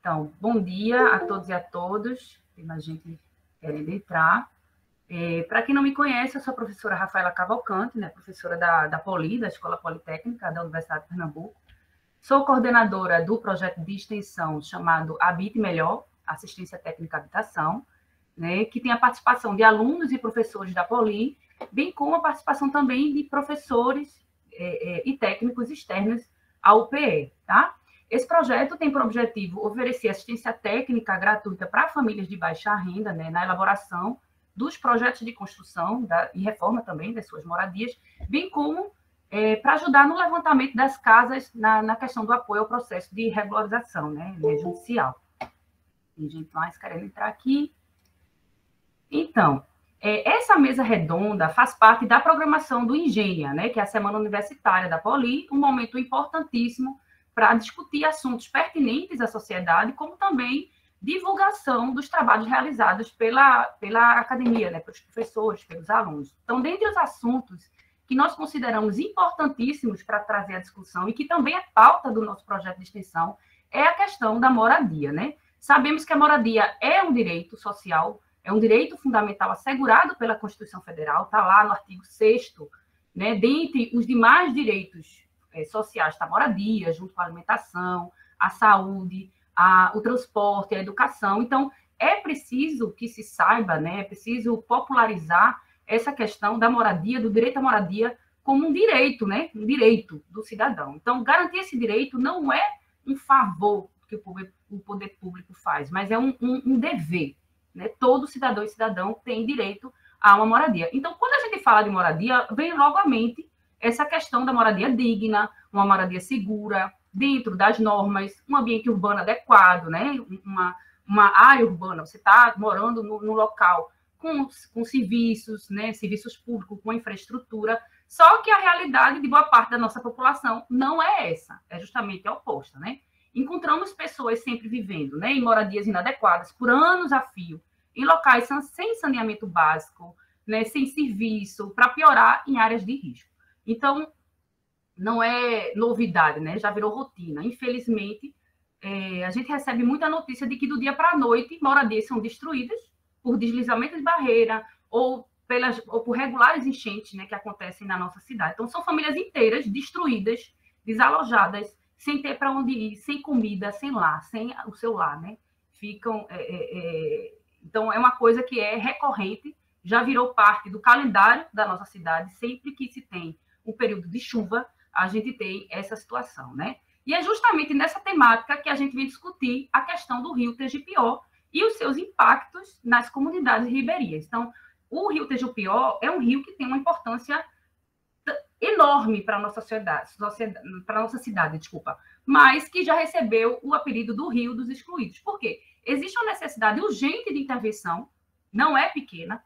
Então, bom dia a todos e a todas. Tem mais gente querendo entrar. Para quem não me conhece, eu sou a professora Rafaela Cavalcante, né, professora da Poli, da Escola Politécnica da Universidade de Pernambuco. Sou coordenadora do projeto de extensão chamado Habite Melhor, Assistência Técnica à Habitação, né, que tem a participação de alunos e professores da Poli, bem como a participação também de professores e técnicos externos ao UPE, tá? Esse projeto tem por objetivo oferecer assistência técnica gratuita para famílias de baixa renda, né, na elaboração dos projetos de construção e reforma também das suas moradias, bem como para ajudar no levantamento das casas na questão do apoio ao processo de regularização, né, judicial. Tem gente mais querendo entrar aqui. Então, essa mesa redonda faz parte da programação do Engenha, né, que é a Semana Universitária da Poli, um momento importantíssimo para discutir assuntos pertinentes à sociedade, como também divulgação dos trabalhos realizados pela academia, né, pelos professores, pelos alunos. Então, dentre os assuntos que nós consideramos importantíssimos para trazer a discussão e que também é pauta do nosso projeto de extensão, é a questão da moradia, né? Sabemos que a moradia é um direito social, é um direito fundamental assegurado pela Constituição Federal, está lá no artigo 6º, né, dentre os demais direitos sociais, está a moradia, junto com a alimentação, a saúde, o transporte, a educação. Então, é preciso que se saiba, né, é preciso popularizar essa questão da moradia, do direito à moradia, como um direito, né, um direito do cidadão. Então, garantir esse direito não é um favor que o poder público faz, mas é um dever. Né? Todo cidadão e cidadão tem direito a uma moradia. Então, quando a gente fala de moradia, vem logo à mente essa questão da moradia digna, uma moradia segura, dentro das normas, um ambiente urbano adequado, né? Uma área urbana, você está morando no local com serviços, né? Serviços públicos, com infraestrutura, só que a realidade de boa parte da nossa população não é essa, é justamente a oposta, né? Encontramos pessoas sempre vivendo, né, em moradias inadequadas por anos a fio, em locais sem saneamento básico, né, sem serviço, para piorar em áreas de risco. Então, não é novidade, né, já virou rotina. Infelizmente, a gente recebe muita notícia de que do dia para a noite moradias são destruídas por deslizamento de barreira ou por regulares enchentes, né, que acontecem na nossa cidade. Então, são famílias inteiras destruídas, desalojadas, sem ter para onde ir, sem comida, sem lar, sem o seu lar, né? Ficam... Então, é uma coisa que é recorrente, já virou parte do calendário da nossa cidade, sempre que se tem um período de chuva, a gente tem essa situação, né? E é justamente nessa temática que a gente vem discutir a questão do rio Tegipió e os seus impactos nas comunidades ribeirinhas. Então, o rio Tegipió é um rio que tem uma importância enorme para a nossa para a nossa cidade, desculpa, mas que já recebeu o apelido do Rio dos Excluídos. Por quê? Existe uma necessidade urgente de intervenção, não é pequena,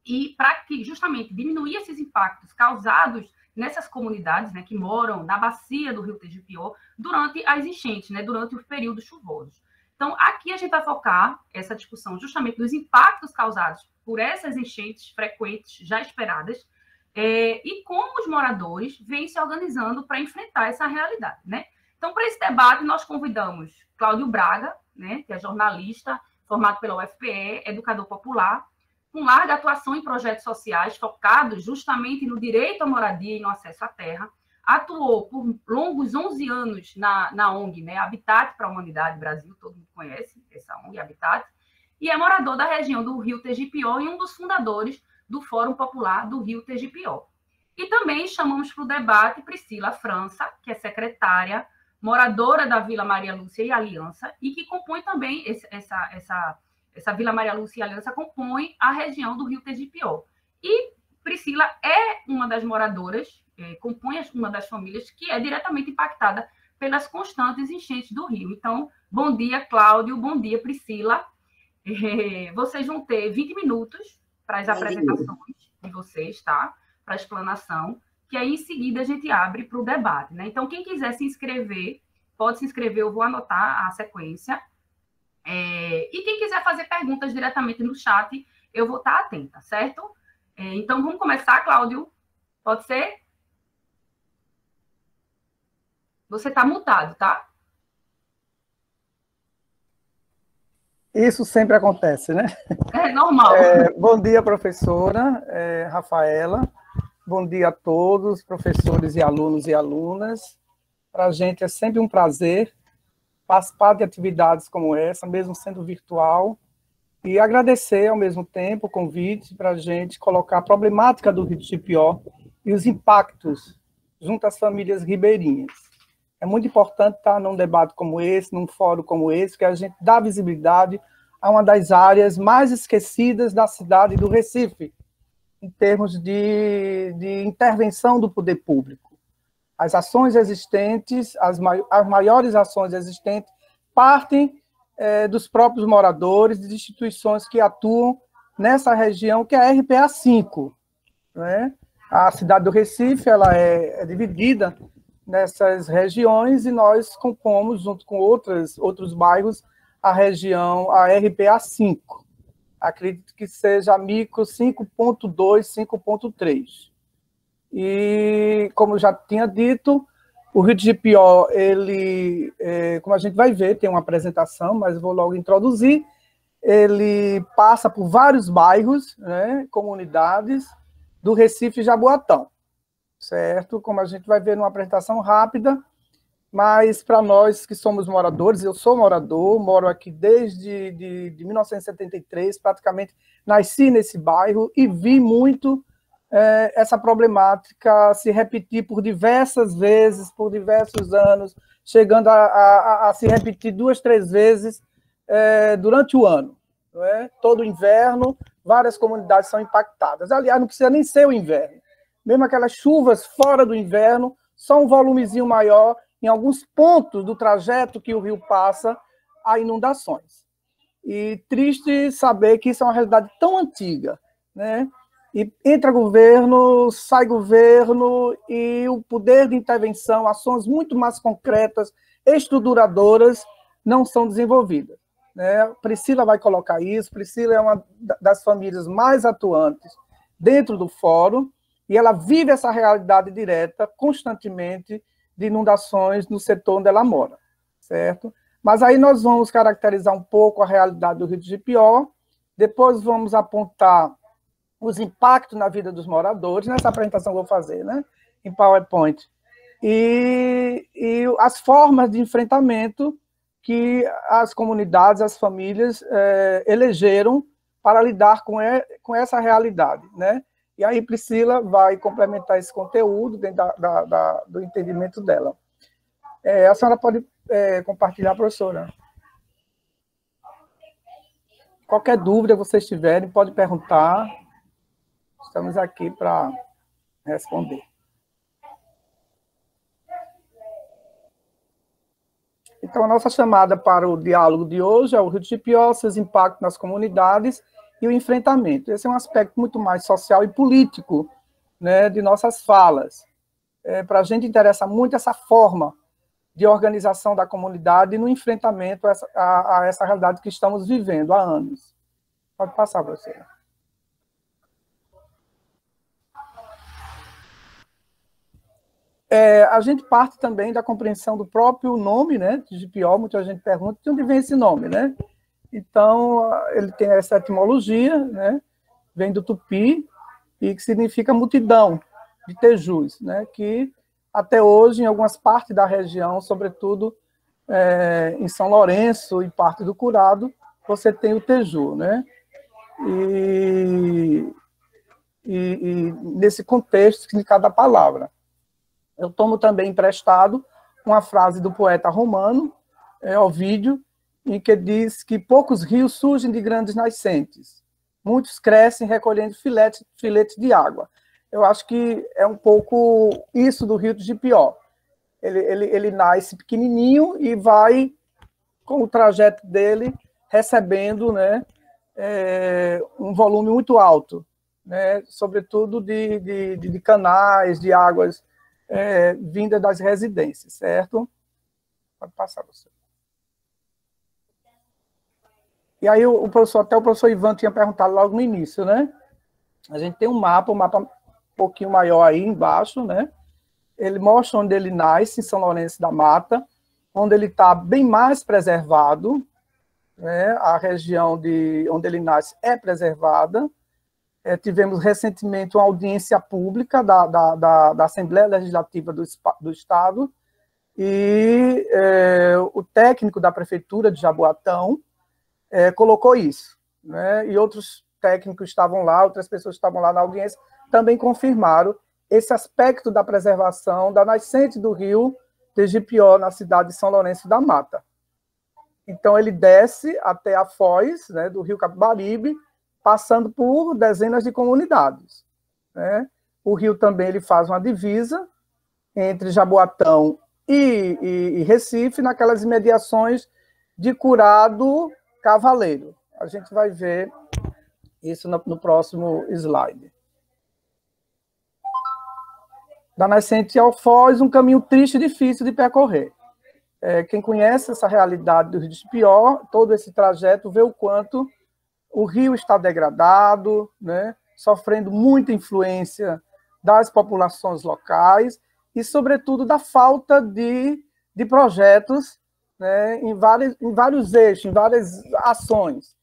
e para que justamente diminuir esses impactos causados nessas comunidades, né, que moram na bacia do Rio Tegipió durante as enchentes, né, durante os períodos chuvosos. Então, aqui a gente vai focar essa discussão justamente dos impactos causados por essas enchentes frequentes já esperadas, e como os moradores vêm se organizando para enfrentar essa realidade, né? Então, para esse debate, nós convidamos Cláudio Braga, né, que é jornalista, formado pela UFPE, educador popular, com larga atuação em projetos sociais focados justamente no direito à moradia e no acesso à terra. Atuou por longos 11 anos na ONG, né, Habitat para a Humanidade Brasil, todo mundo conhece essa ONG, Habitat, e é morador da região do Rio Tegipió e um dos fundadores do Fórum Popular do Rio Tegipió. E também chamamos para o debate Priscila França, que é secretária, moradora da Vila Maria Lúcia e Aliança, e que compõe também essa Vila Maria Lúcia e Aliança compõe a região do Rio Tegipió. E Priscila é uma das moradoras, compõe uma das famílias que é diretamente impactada pelas constantes enchentes do rio. Então, bom dia, Cláudio, bom dia, Priscila. Vocês vão ter 20 minutos para as apresentações de vocês, tá? Para a explanação, que aí em seguida a gente abre para o debate, né? Então, quem quiser se inscrever, pode se inscrever, eu vou anotar a sequência. E quem quiser fazer perguntas diretamente no chat, eu vou estar atenta, certo? Então, vamos começar, Cláudio? Pode ser? Você está mutado, tá? Isso sempre acontece, né? É normal. Bom dia, professora Rafaela. Bom dia a todos, professores e alunos e alunas. Para a gente é sempre um prazer participar de atividades como essa, mesmo sendo virtual, e agradecer ao mesmo tempo o convite para a gente colocar a problemática do Rio de Jequitinhonha e os impactos junto às famílias ribeirinhas. É muito importante estar num debate como esse, num fórum como esse, que a gente dá visibilidade a uma das áreas mais esquecidas da cidade do Recife, em termos de intervenção do poder público. As ações existentes, as maiores ações existentes, partem dos próprios moradores, de instituições que atuam nessa região, que é a RPA5. Né? A cidade do Recife ela é dividida nessas regiões e nós compomos, junto com outros bairros, a região, a RPA5. Acredito que seja a micro 5.2, 5.3. E, como já tinha dito, o Rio de Jequitinhonha, ele, como a gente vai ver, tem uma apresentação, mas vou logo introduzir, ele passa por vários bairros, né, comunidades do Recife e Jaboatão, certo? Como a gente vai ver numa apresentação rápida, mas para nós que somos moradores, eu sou morador, moro aqui desde de 1973, praticamente nasci nesse bairro e vi muito essa problemática se repetir por diversas vezes, por diversos anos, chegando a se repetir 2, 3 vezes durante o ano. Não é? Todo inverno, várias comunidades são impactadas. Aliás, não precisa nem ser o inverno. Mesmo aquelas chuvas fora do inverno, só um volumezinho maior, em alguns pontos do trajeto que o rio passa, há inundações. E triste saber que isso é uma realidade tão antiga, né? E entra governo, sai governo, e o poder de intervenção, ações muito mais concretas, estruturadoras, não são desenvolvidas. Né? Priscila vai colocar isso, Priscila é uma das famílias mais atuantes dentro do fórum, e ela vive essa realidade direta, constantemente, de inundações no setor onde ela mora, certo? Mas aí nós vamos caracterizar um pouco a realidade do Rio de Jequitinhonha, depois vamos apontar os impactos na vida dos moradores, nessa apresentação que eu vou fazer, né, em PowerPoint, e as formas de enfrentamento que as comunidades, as famílias elegeram para lidar com essa realidade, né? E aí Priscila vai complementar esse conteúdo dentro do entendimento dela. A senhora pode compartilhar, professora? Qualquer dúvida que vocês tiverem, pode perguntar. Estamos aqui para responder. Então, a nossa chamada para o diálogo de hoje é o Rio de Jequitinhonha, seus impactos nas comunidades e o enfrentamento. Esse é um aspecto muito mais social e político, né, de nossas falas. Para a gente interessa muito essa forma de organização da comunidade e no enfrentamento a essa realidade que estamos vivendo há anos. Pode passar, professora. A gente parte também da compreensão do próprio nome, né, de Jequitinhonha. Muita gente pergunta de onde vem esse nome, né? Então, ele tem essa etimologia, né, vem do tupi, e que significa multidão de tejus, né, que até hoje, em algumas partes da região, sobretudo em São Lourenço e parte do Curado, você tem o teju, né? E nesse contexto, significado da palavra. Eu tomo também emprestado uma frase do poeta romano, Ovídio, em que diz que poucos rios surgem de grandes nascentes, muitos crescem recolhendo filetes de água. Eu acho que é um pouco isso do Rio de Jequitinhonha. Ele nasce pequenininho e vai, com o trajeto dele, recebendo, né, um volume muito alto, né, sobretudo de canais, de águas vinda das residências, certo? Pode passar, você. E aí até o professor Ivan tinha perguntado logo no início, né? A gente tem um mapa um pouquinho maior aí embaixo, né? Ele mostra onde ele nasce, em São Lourenço da Mata, onde ele está bem mais preservado, né? A região onde ele nasce é preservada. Tivemos recentemente uma audiência pública da Assembleia Legislativa do Estado, e o técnico da Prefeitura de Jaboatão colocou isso, né? E outros técnicos estavam lá, outras pessoas estavam lá na audiência, também confirmaram esse aspecto da preservação da nascente do rio Tegipió, na cidade de São Lourenço da Mata. Então, ele desce até a foz, né, do rio Capibaribe, passando por dezenas de comunidades, né? O rio também ele faz uma divisa entre Jaboatão e Recife, naquelas imediações de Curado Cavaleiro. A gente vai ver isso no próximo slide. Da nascente ao foz, um caminho triste e difícil de percorrer. Quem conhece essa realidade do Rio de Jequipió, todo esse trajeto, vê o quanto o rio está degradado, né, sofrendo muita influência das populações locais e, sobretudo, da falta de projetos, né, em vários eixos, em várias ações.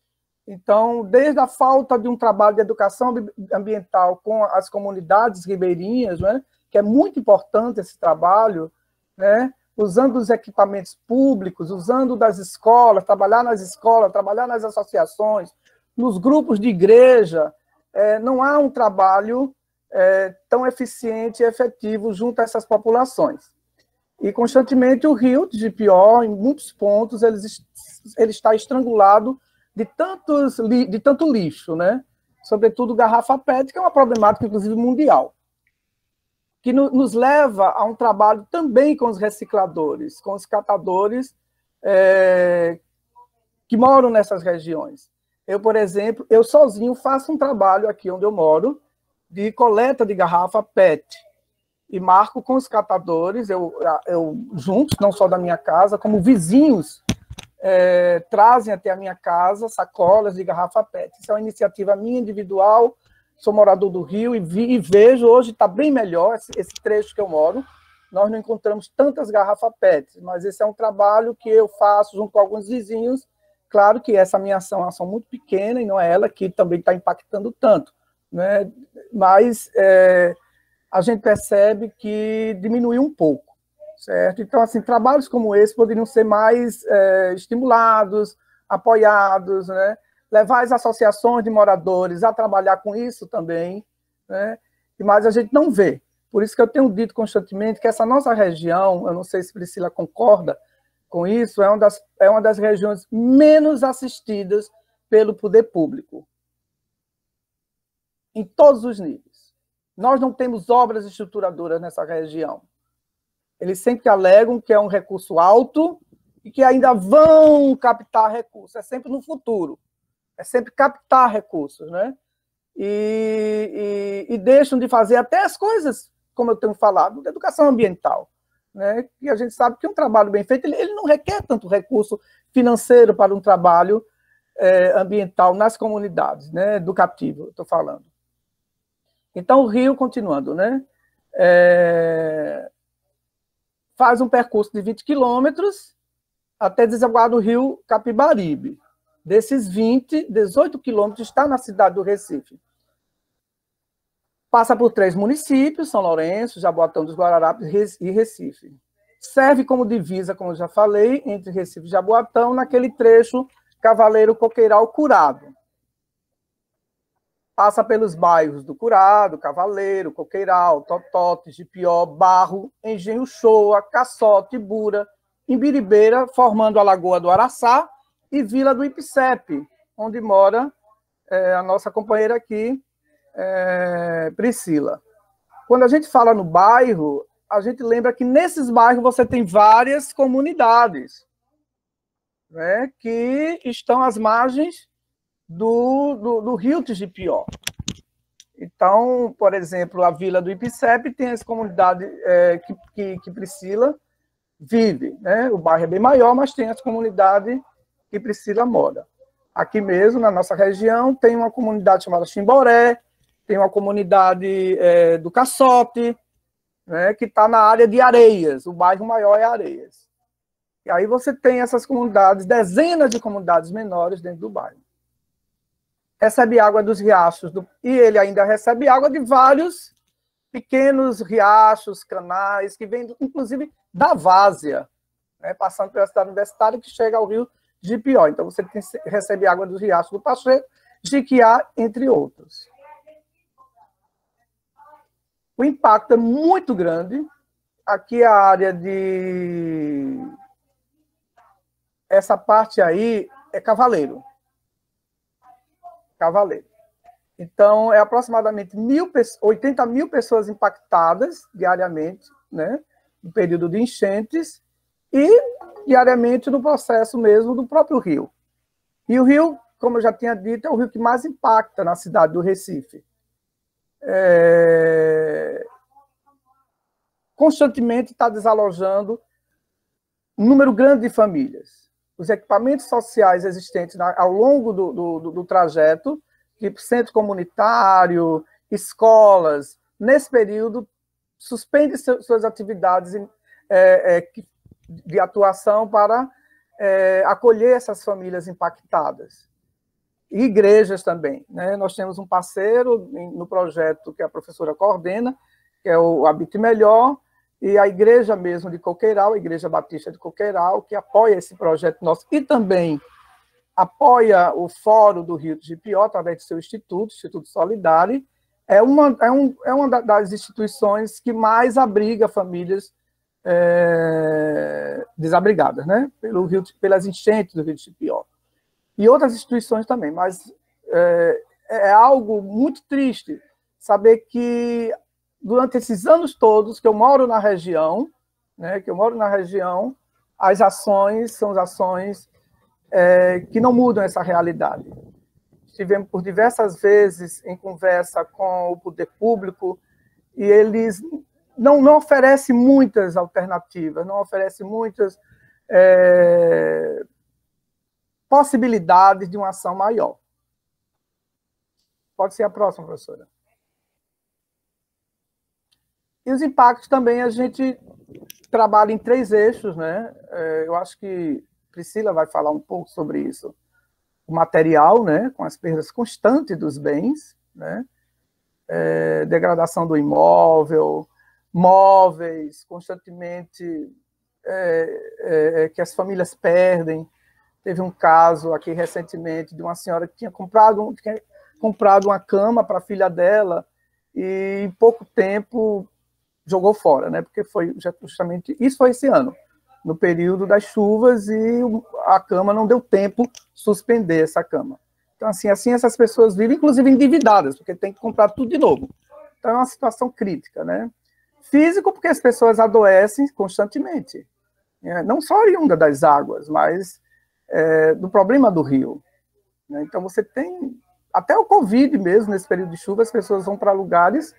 Então, desde a falta de um trabalho de educação ambiental com as comunidades ribeirinhas, né, que é muito importante esse trabalho, né, usando os equipamentos públicos, usando das escolas, trabalhar nas escolas, trabalhar nas associações, nos grupos de igreja, não há um trabalho tão eficiente e efetivo junto a essas populações. E, constantemente, o rio de Jequipió, em muitos pontos, ele está estrangulado de tanto lixo, né? Sobretudo garrafa PET, que é uma problemática, inclusive, mundial, que nos leva a um trabalho também com os recicladores, com os catadores que moram nessas regiões. Eu, por exemplo, sozinho faço um trabalho aqui onde eu moro de coleta de garrafa PET e marco com os catadores, eu juntos, não só da minha casa, como vizinhos trazem até a minha casa sacolas de garrafa PET. Isso é uma iniciativa minha, individual, sou morador do Rio e vejo, hoje está bem melhor esse trecho que eu moro, nós não encontramos tantas garrafas PET, mas esse é um trabalho que eu faço junto com alguns vizinhos. Claro que essa minha ação é uma ação muito pequena e não é ela que também está impactando tanto, né? Mas a gente percebe que diminuiu um pouco, certo? Então, assim, trabalhos como esse poderiam ser mais estimulados, apoiados, né? Levar as associações de moradores a trabalhar com isso também, né? Mas a gente não vê. Por isso que eu tenho dito constantemente que essa nossa região, eu não sei se Priscila concorda com isso, é uma das regiões menos assistidas pelo poder público, em todos os níveis. Nós não temos obras estruturadoras nessa região. Eles sempre alegam que é um recurso alto e que ainda vão captar recursos. É sempre no futuro. É sempre captar recursos, né? E deixam de fazer até as coisas, como eu tenho falado, de educação ambiental, né? E a gente sabe que um trabalho bem feito, ele não requer tanto recurso financeiro para um trabalho ambiental nas comunidades, né? Educativo, estou falando. Então, o Rio, continuando, né? Faz um percurso de 20 quilômetros até desaguar no rio Capibaribe. Desses 20, 18 quilômetros está na cidade do Recife. Passa por 3 municípios, São Lourenço, Jaboatão dos Guararapes e Recife. Serve como divisa, como eu já falei, entre Recife e Jaboatão, naquele trecho Cavaleiro, Coqueiral, Curado. Passa pelos bairros do Curado, Cavaleiro, Coqueiral, Totote, Jequipió, Barro, Engenho Shoa, Caçote, Bura, Imbiribeira, formando a Lagoa do Araçá, e Vila do Ipicepe, onde mora a nossa companheira aqui, Priscila. Quando a gente fala no bairro, a gente lembra que nesses bairros você tem várias comunidades, né, que estão às margens do rio Tegipió. Então, por exemplo, a Vila do Ipicepe tem as comunidades que Priscila vive, né? O bairro é bem maior, mas tem as comunidades que Priscila mora. Aqui mesmo, na nossa região, tem uma comunidade chamada Chimboré, tem uma comunidade do Caçote, né, que está na área de Areias, o bairro maior é Areias. E aí você tem essas comunidades, dezenas de comunidades menores dentro do bairro. Recebe água dos riachos, e ele ainda recebe água de vários pequenos riachos, canais, que vêm, inclusive, da várzea, né, passando pela cidade universitária, que chega ao rio Jipió. Então, você recebe água dos riachos do Pacheco, Jiquiá, entre outros. O impacto é muito grande. Aqui a área de... Essa parte aí é Cavaleiro. Cavaleiro. Então, é aproximadamente 80 mil pessoas impactadas diariamente, né, no período de enchentes, e diariamente no processo mesmo do próprio rio. E o rio, como eu já tinha dito, é o rio que mais impacta na cidade do Recife. Constantemente está desalojando um número grande de famílias. Os equipamentos sociais existentes ao longo do trajeto, tipo centro comunitário, escolas, nesse período, suspende suas atividades de atuação para acolher essas famílias impactadas. E igrejas também, né? Nós temos um parceiro no projeto que a professora coordena, que é o Habite Melhor, e a igreja mesmo de Coqueiral, a Igreja Batista de Coqueiral, que apoia esse projeto nosso, e também apoia o Fórum do Rio de Jipió, através do seu instituto, Instituto Solidário. É uma das instituições que mais abriga famílias desabrigadas, né? Pelas enchentes do Rio de Jipió. E outras instituições também, mas é algo muito triste saber que durante esses anos todos que eu moro na região, né, as ações são as ações que não mudam essa realidade. Estivemos por diversas vezes em conversa com o poder público e eles não oferecem muitas alternativas, não oferecem muitas possibilidades de uma ação maior. Pode ser a próxima, professora. E os impactos também a gente trabalha em 3 eixos, né? Eu acho que Priscila vai falar um pouco sobre isso. O material, né? Com as perdas constantes dos bens, né? Degradação do imóvel, móveis, constantemente que as famílias perdem. Teve um caso aqui recentemente de uma senhora que tinha comprado uma cama para a filha dela e em pouco tempo jogou fora, né? Porque foi justamente isso, foi esse ano, no período das chuvas, e a cama não deu tempo de suspender essa cama. Então, assim essas pessoas vivem, inclusive endividadas, porque tem que comprar tudo de novo. Então, é uma situação crítica, né? Físico, porque as pessoas adoecem constantemente, não só oriunda das águas, mas do problema do rio, né? Então, você tem até o Covid mesmo, nesse período de chuva, as pessoas vão para lugares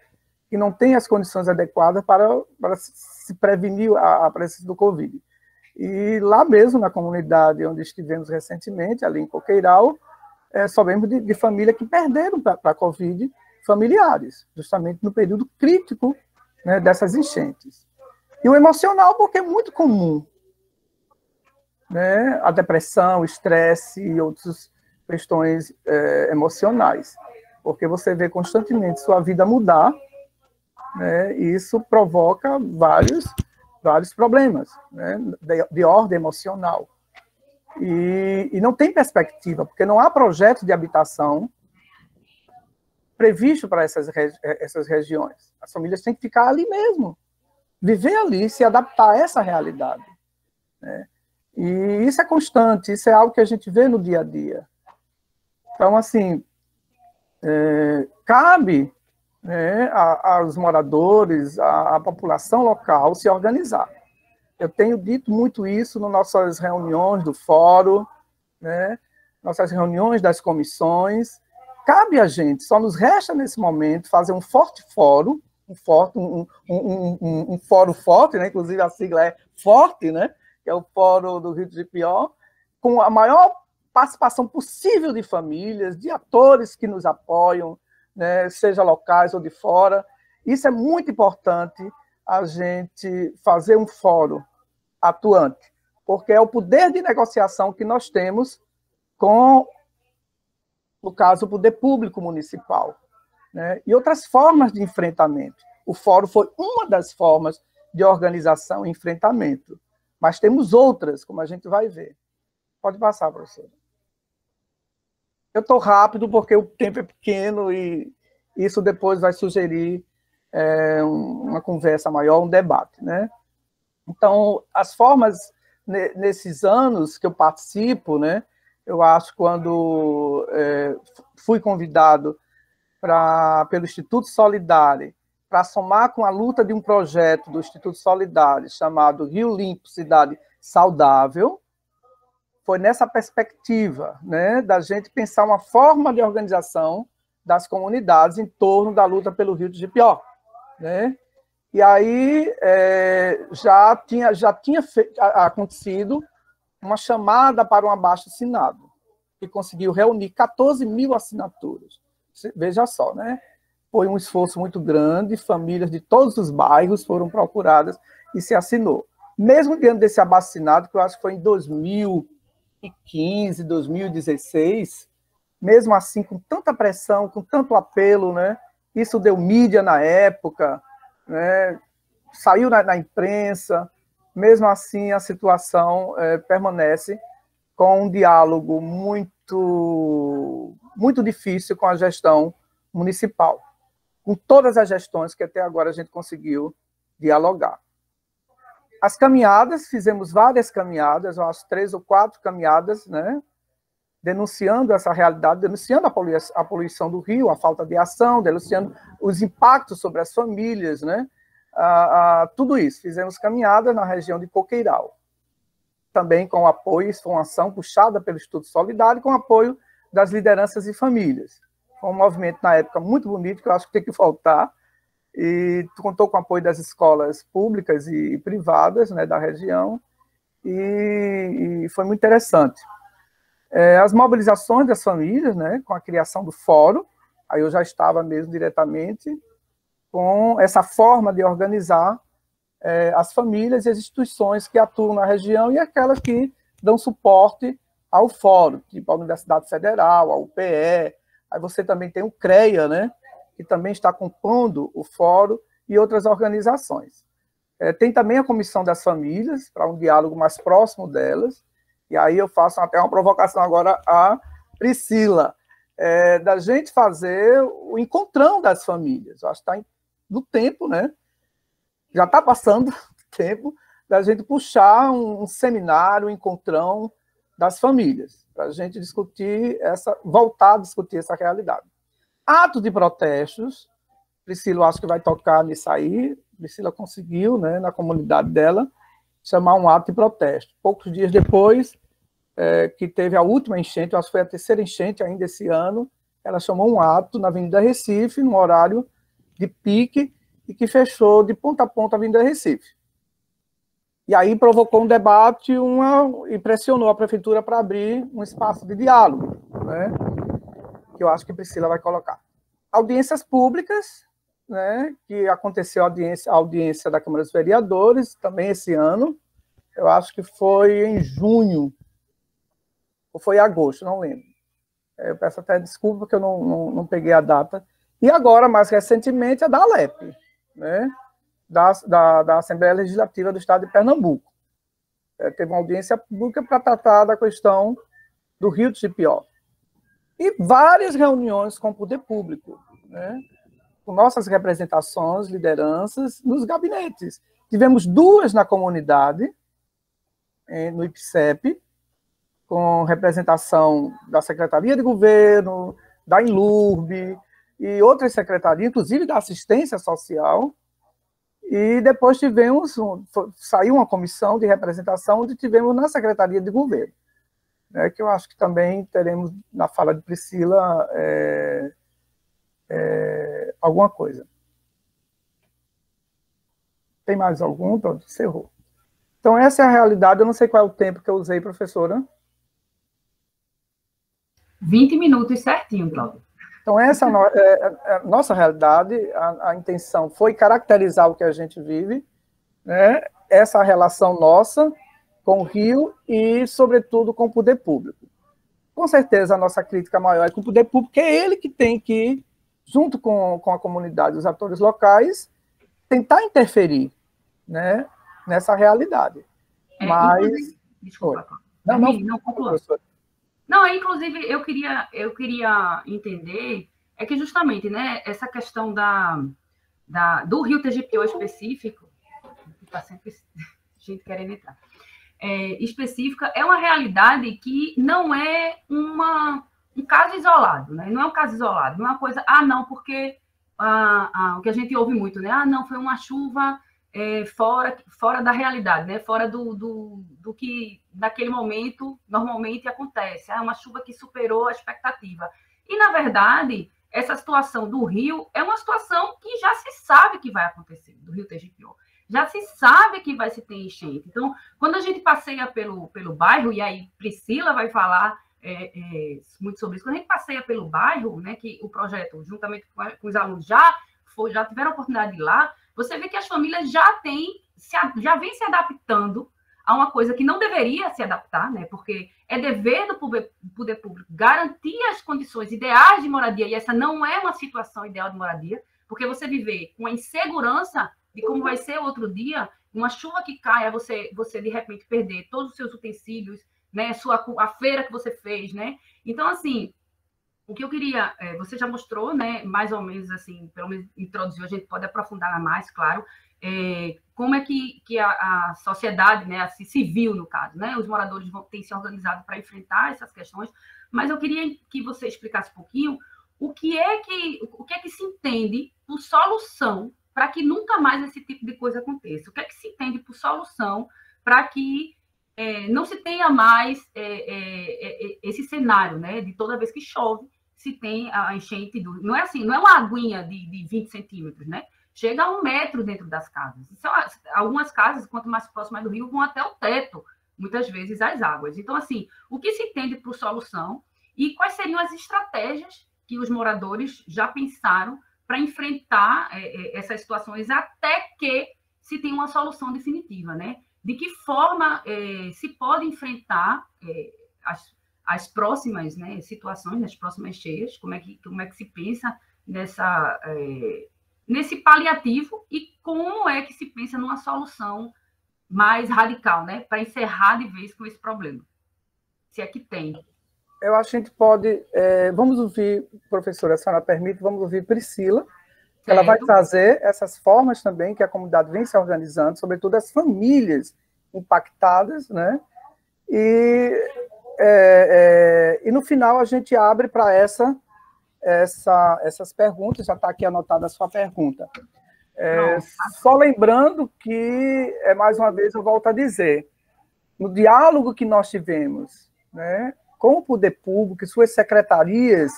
que não têm as condições adequadas para se prevenir a presença do Covid. E lá mesmo, na comunidade onde estivemos recentemente, ali em Coqueiral, soubemos de família que perderam para a Covid familiares, justamente no período crítico, né, dessas enchentes. E o emocional, porque é muito comum, né, a depressão, o estresse e outras questões emocionais, porque você vê constantemente sua vida mudar, né, e isso provoca vários problemas, né, de ordem emocional. E não tem perspectiva, porque não há projeto de habitação previsto para essas regiões. As famílias têm que ficar ali mesmo, viver ali, se adaptar a essa realidade, né? E isso é constante, isso é algo que a gente vê no dia a dia. Então, assim, cabe, né, aos moradores, à população local se organizar. Eu tenho dito muito isso nas nossas reuniões do fórum, né, nossas reuniões das comissões. Cabe a gente, só nos resta nesse momento fazer um forte fórum, um fórum forte, né, inclusive a sigla é FORTE, né, que é o Fórum do Rio de Jipió, com a maior participação possível de famílias, de atores que nos apoiam, né, seja locais ou de fora. Isso é muito importante, a gente fazer um fórum atuante, porque é o poder de negociação que nós temos com, no caso, o poder público municipal, né? E outras formas de enfrentamento. O fórum foi uma das formas de organização e enfrentamento, mas temos outras, como a gente vai ver. Pode passar, professora. Eu estou rápido porque o tempo é pequeno e isso depois vai sugerir uma conversa maior, um debate, né? Então, as formas, nesses anos que eu participo, né, eu acho que quando fui convidado pelo Instituto Solidário para somar com a luta de um projeto do Instituto Solidário chamado Rio Limpo, Cidade Saudável, foi nessa perspectiva, né, da gente pensar uma forma de organização das comunidades em torno da luta pelo Rio de Jequió, né? E aí já tinha acontecido uma chamada para um abaixo-assinado, que conseguiu reunir 14 mil assinaturas. Veja só, né? Foi um esforço muito grande, famílias de todos os bairros foram procuradas e se assinou. Mesmo diante desse abaixo-assinado, que eu acho que foi em 2015, 2016, mesmo assim, com tanta pressão, com tanto apelo, né? Isso deu mídia na época, né? Saiu na imprensa, mesmo assim a situação permanece com um diálogo muito difícil com a gestão municipal, com todas as gestões que até agora a gente conseguiu dialogar. As caminhadas, fizemos várias caminhadas, eu acho 3 ou 4 caminhadas, né? Denunciando essa realidade, denunciando a poluição do rio, a falta de ação, denunciando os impactos sobre as famílias, né? Tudo isso. Fizemos caminhada na região de Coqueiral. Também com apoio, isso foi uma ação puxada pelo Instituto Solidário, com apoio das lideranças e famílias. Foi um movimento, na época, muito bonito, que eu acho que tem que voltar, e contou com o apoio das escolas públicas e privadas, né, da região, e foi muito interessante. As mobilizações das famílias, né, com a criação do fórum, aí eu já estava mesmo diretamente com essa forma de organizar as famílias e as instituições que atuam na região e aquelas que dão suporte ao fórum, tipo a Universidade Federal, a UPE, aí você também tem o CREA, né, que também está compondo o fórum e outras organizações. Tem também a Comissão das Famílias, para um diálogo mais próximo delas, e aí eu faço até uma provocação agora à Priscila, da gente fazer o encontrão das famílias. Eu acho que está no tempo, né? Já está passando o tempo da gente puxar um seminário, um encontrão das famílias, para a gente discutir voltar a discutir essa realidade. Atos de protestos, Priscila acho que vai tocar nisso aí, Priscila conseguiu, né, na comunidade dela, chamar um ato de protesto. Poucos dias depois, que teve a última enchente, eu acho que foi a terceira enchente ainda esse ano, ela chamou um ato na Avenida Recife, num horário de pique, e que fechou de ponta a ponta a Avenida Recife. E aí provocou um debate e pressionou a prefeitura para abrir um espaço de diálogo, né, que eu acho que Priscila vai colocar. Audiências públicas, né, que aconteceu a audiência da Câmara dos Vereadores, também esse ano, eu acho que foi em junho, ou foi em agosto, não lembro. Eu peço até desculpa, porque eu não peguei a data. E agora, mais recentemente, a da ALEP, né, da Assembleia Legislativa do Estado de Pernambuco. Teve uma audiência pública para tratar da questão do Rio de Jequió. E várias reuniões com o poder público, né, com nossas representações, lideranças, nos gabinetes. Tivemos 2 na comunidade, no IPCEP, com representação da Secretaria de Governo, da INLURB e outras secretarias, inclusive da Assistência Social. E depois saiu uma comissão de representação onde tivemos na Secretaria de Governo, né, que eu acho que também teremos, na fala de Priscila, alguma coisa. Tem mais algum? Pronto, encerrou. Então, essa é a realidade. Eu não sei qual é o tempo que eu usei, professora. 20 minutos certinho, Cláudio. Então, essa é a nossa realidade. A intenção foi caracterizar o que a gente vive, né? Essa relação nossa, com o rio e, sobretudo, com o poder público. Com certeza, a nossa crítica maior é com o poder público, que é ele que tem que, junto com a comunidade, os atores locais, tentar interferir, né, nessa realidade. Mas... Desculpa, não, conclua. Não, inclusive, eu queria entender, é que justamente, né, essa questão do Rio Tegipió específico, que está sempre gente querendo entrar, específica, é uma realidade que não é um caso isolado, né? Não é um caso isolado, não é uma coisa, não, porque o que a gente ouve muito, né? Não, foi uma chuva fora da realidade, né? Fora do que naquele momento normalmente acontece. É uma chuva que superou a expectativa. E, na verdade, essa situação do rio é uma situação que já se sabe que vai acontecer, do Rio Tegipió. Já se sabe que vai se ter enchente. Então, quando a gente passeia pelo bairro, e aí Priscila vai falar muito sobre isso, quando a gente passeia pelo bairro, né, que o projeto, juntamente com os alunos, já tiveram a oportunidade de ir lá, você vê que as famílias já vêm se adaptando a uma coisa que não deveria se adaptar, né, porque é dever do poder público garantir as condições ideais de moradia, e essa não é uma situação ideal de moradia, porque você viver com a insegurança de como vai ser outro dia, uma chuva que caia, você de repente perder todos os seus utensílios, né, a feira que você fez, né? Então, assim, o que eu queria, você já mostrou, né, mais ou menos assim, pelo menos introduziu, a gente pode aprofundar mais, claro, como é que a sociedade, né, a civil, no caso, né, os moradores têm se organizado para enfrentar essas questões, mas eu queria que você explicasse um pouquinho o que é que se entende por solução para que nunca mais esse tipo de coisa aconteça. O que é que se entende por solução para que não se tenha mais esse cenário, né, de toda vez que chove, se tem a enchente não é assim, não é uma aguinha de 20 centímetros, né? Chega a 1 metro dentro das casas. Algumas casas, quanto mais próximas do rio, vão até o teto, muitas vezes, as águas. Então, assim, o que se entende por solução e quais seriam as estratégias que os moradores já pensaram para enfrentar essas situações até que se tenha uma solução definitiva, né? De que forma se pode enfrentar as próximas, né, situações, as próximas cheias, como é que se pensa nesse paliativo e como é que se pensa numa solução mais radical, né, para encerrar de vez com esse problema, se é que tem. Eu acho que a gente pode... vamos ouvir, professora, a senhora permite, vamos ouvir Priscila, que ela vai trazer essas formas também que a comunidade vem se organizando, sobretudo as famílias impactadas, né? E no final a gente abre para essas perguntas, já está aqui anotada a sua pergunta. Só lembrando que, mais uma vez, eu volto a dizer, no diálogo que nós tivemos, né, com o poder público e suas secretarias,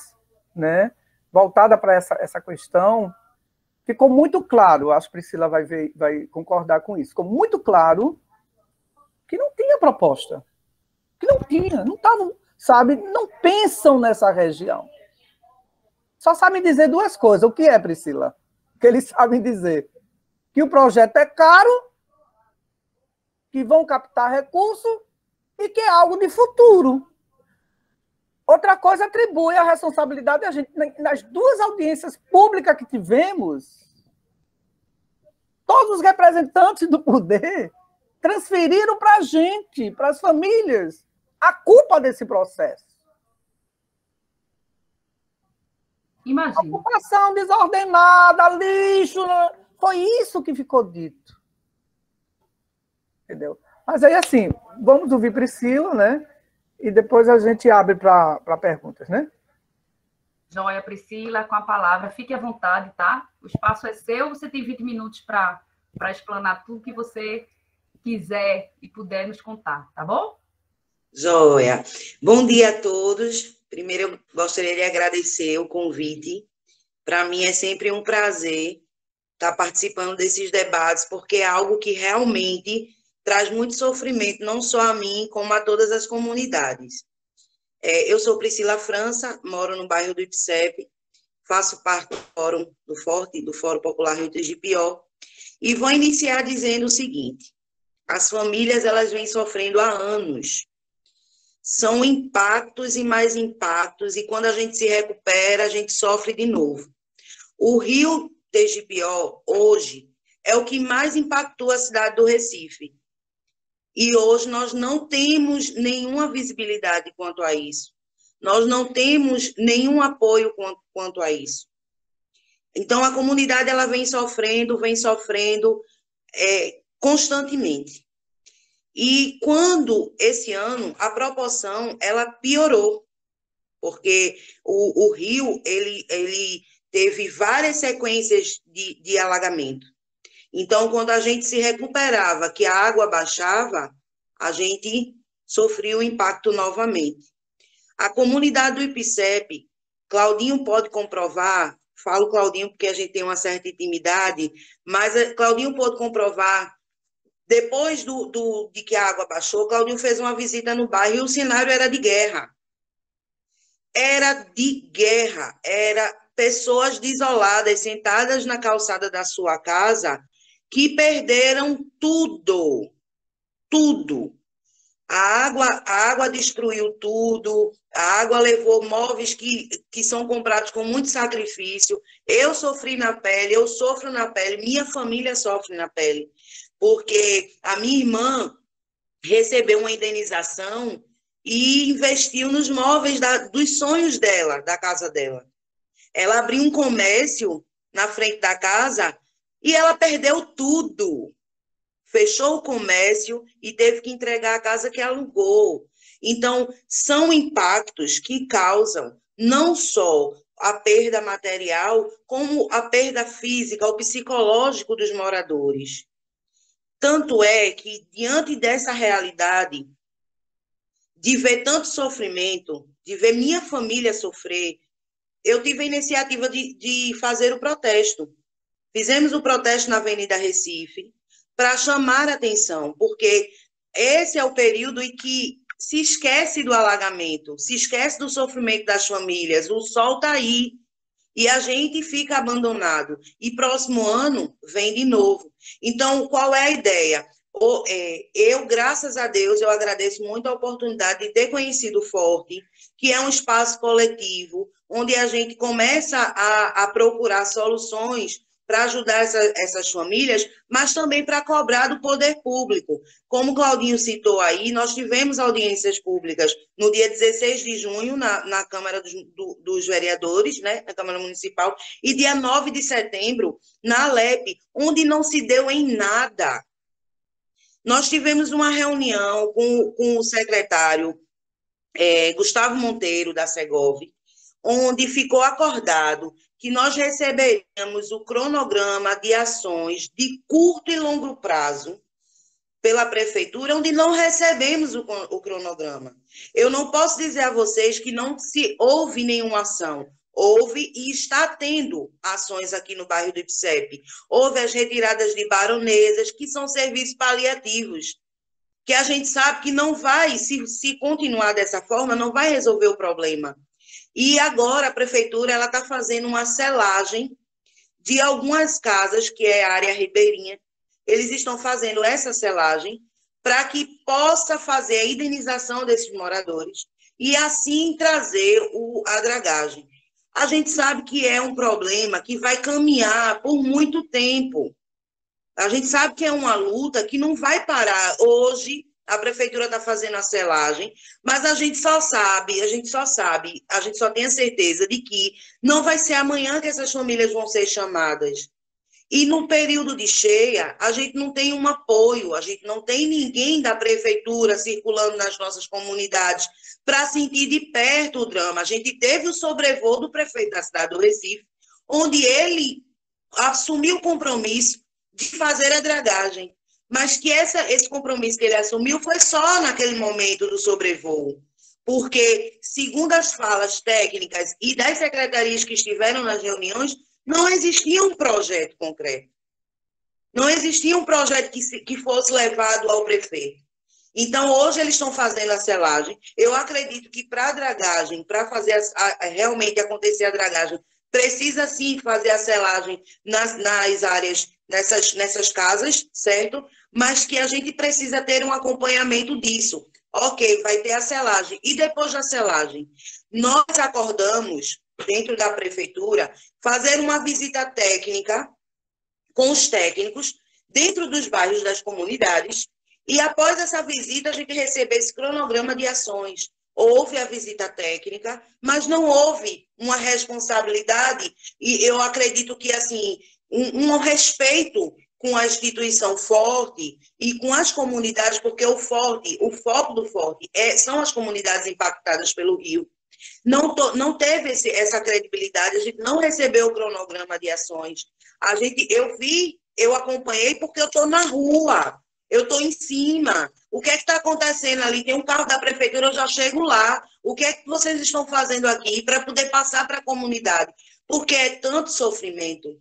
né, voltada para essa questão, ficou muito claro, acho que Priscila vai concordar com isso, ficou muito claro que não tinha proposta, que não tinha, não estavam, sabe, não pensam nessa região. Só sabem dizer duas coisas. O que é, Priscila? Que eles sabem dizer que o projeto é caro, que vão captar recurso e que é algo de futuro. Outra coisa, atribui a responsabilidade a gente. Nas duas audiências públicas que tivemos, todos os representantes do poder transferiram para a gente, para as famílias, a culpa desse processo. Imagina. Ocupação desordenada, lixo, foi isso que ficou dito. Entendeu? Mas aí, assim, vamos ouvir Priscila, né? E depois a gente abre para perguntas, né? Joia, Priscila, com a palavra. Fique à vontade, tá? O espaço é seu, você tem 20 minutos para explanar tudo que você quiser e puder nos contar, tá bom? Joia. Bom dia a todos. Primeiro, eu gostaria de agradecer o convite. Para mim é sempre um prazer estar participando desses debates, porque é algo que realmente traz muito sofrimento, não só a mim, como a todas as comunidades. Eu sou Priscila França, moro no bairro do Ipsep, faço parte do Fórum Popular Rio Tegipió, e vou iniciar dizendo o seguinte: as famílias elas vêm sofrendo há anos. São impactos e mais impactos, e quando a gente se recupera, a gente sofre de novo. O rio Tegipió, hoje, é o que mais impactou a cidade do Recife. E hoje nós não temos nenhuma visibilidade quanto a isso. Nós não temos nenhum apoio quanto a isso. Então, a comunidade ela vem sofrendo constantemente. E quando, esse ano, a proporção, ela piorou, porque o rio, ele teve várias sequências de alagamento. Então, quando a gente se recuperava, que a água baixava, a gente sofria o impacto novamente. A comunidade do IPCEP, Claudinho pode comprovar, falo Claudinho porque a gente tem uma certa intimidade, mas Claudinho pode comprovar. Depois de que a água baixou, Claudinho fez uma visita no bairro e o cenário era de guerra. Era de guerra, era pessoas desoladas, sentadas na calçada da sua casa, que perderam tudo, tudo. A água destruiu tudo, a água levou móveis que são comprados com muito sacrifício. Eu sofri na pele, eu sofro na pele, minha família sofre na pele. Porque a minha irmã recebeu uma indenização e investiu nos móveis dos sonhos dela, da casa dela. Ela abriu um comércio na frente da casa e ela perdeu tudo. Fechou o comércio e teve que entregar a casa que alugou. Então, são impactos que causam não só a perda material, como a perda física, o psicológico dos moradores. Tanto é que, diante dessa realidade, de ver tanto sofrimento, de ver minha família sofrer, eu tive a iniciativa de fazer o protesto. Fizemos o protesto na Avenida Recife para chamar a atenção, porque esse é o período em que se esquece do alagamento, se esquece do sofrimento das famílias, o sol está aí, e a gente fica abandonado. E próximo ano vem de novo. Então, qual é a ideia? Eu, graças a Deus, eu agradeço muito a oportunidade de ter conhecido o Forte, que é um espaço coletivo, onde a gente começa a procurar soluções para ajudar essas famílias, mas também para cobrar do poder público. Como o Claudinho citou aí, nós tivemos audiências públicas no dia 16 de junho, na Câmara dos Vereadores, né, na Câmara Municipal, e dia 9 de setembro, na Alep, onde não se deu em nada. Nós tivemos uma reunião com o secretário Gustavo Monteiro, da Segov, onde ficou acordado que nós receberíamos o cronograma de ações de curto e longo prazo pela prefeitura, onde não recebemos o cronograma. Eu não posso dizer a vocês que não se houve nenhuma ação. Houve e está tendo ações aqui no bairro do IPCEP. Houve as retiradas de baronesas, que são serviços paliativos, que a gente sabe que não vai, se continuar dessa forma, não vai resolver o problema. E agora a prefeitura está fazendo uma selagem de algumas casas, que é a área ribeirinha. Eles estão fazendo essa selagem para que possa fazer a indenização desses moradores e assim trazer a dragagem. A gente sabe que é um problema que vai caminhar por muito tempo. A gente sabe que é uma luta que não vai parar. Hoje, a prefeitura está fazendo a selagem, mas a gente só tem a certeza de que não vai ser amanhã que essas famílias vão ser chamadas. E no período de cheia, a gente não tem um apoio, a gente não tem ninguém da prefeitura circulando nas nossas comunidades para sentir de perto o drama. A gente teve o sobrevoo do prefeito da cidade do Recife, onde ele assumiu o compromisso de fazer a dragagem, mas que esse compromisso que ele assumiu foi só naquele momento do sobrevoo, porque, segundo as falas técnicas e das secretarias que estiveram nas reuniões, não existia um projeto concreto. Não existia um projeto que fosse levado ao prefeito. Então, hoje eles estão fazendo a selagem. Eu acredito que para a dragagem, para fazer realmente acontecer a dragagem, precisa sim fazer a selagem nas áreas, nessas casas, certo? Mas que a gente precisa ter um acompanhamento disso. Ok, vai ter a selagem. E depois da selagem? Nós acordamos, dentro da prefeitura, fazer uma visita técnica com os técnicos dentro dos bairros das comunidades e após essa visita a gente receber esse cronograma de ações. Houve a visita técnica, mas não houve uma responsabilidade e eu acredito que assim um respeito com a instituição Forte e com as comunidades, porque o foco do Forte são as comunidades impactadas pelo rio. Não teve essa credibilidade, a gente não recebeu o cronograma de ações. Eu acompanhei porque eu estou na rua, eu estou em cima. O que é que está acontecendo ali? Tem um carro da prefeitura, eu já chego lá. O que é que vocês estão fazendo aqui para poder passar para a comunidade? Porque é tanto sofrimento.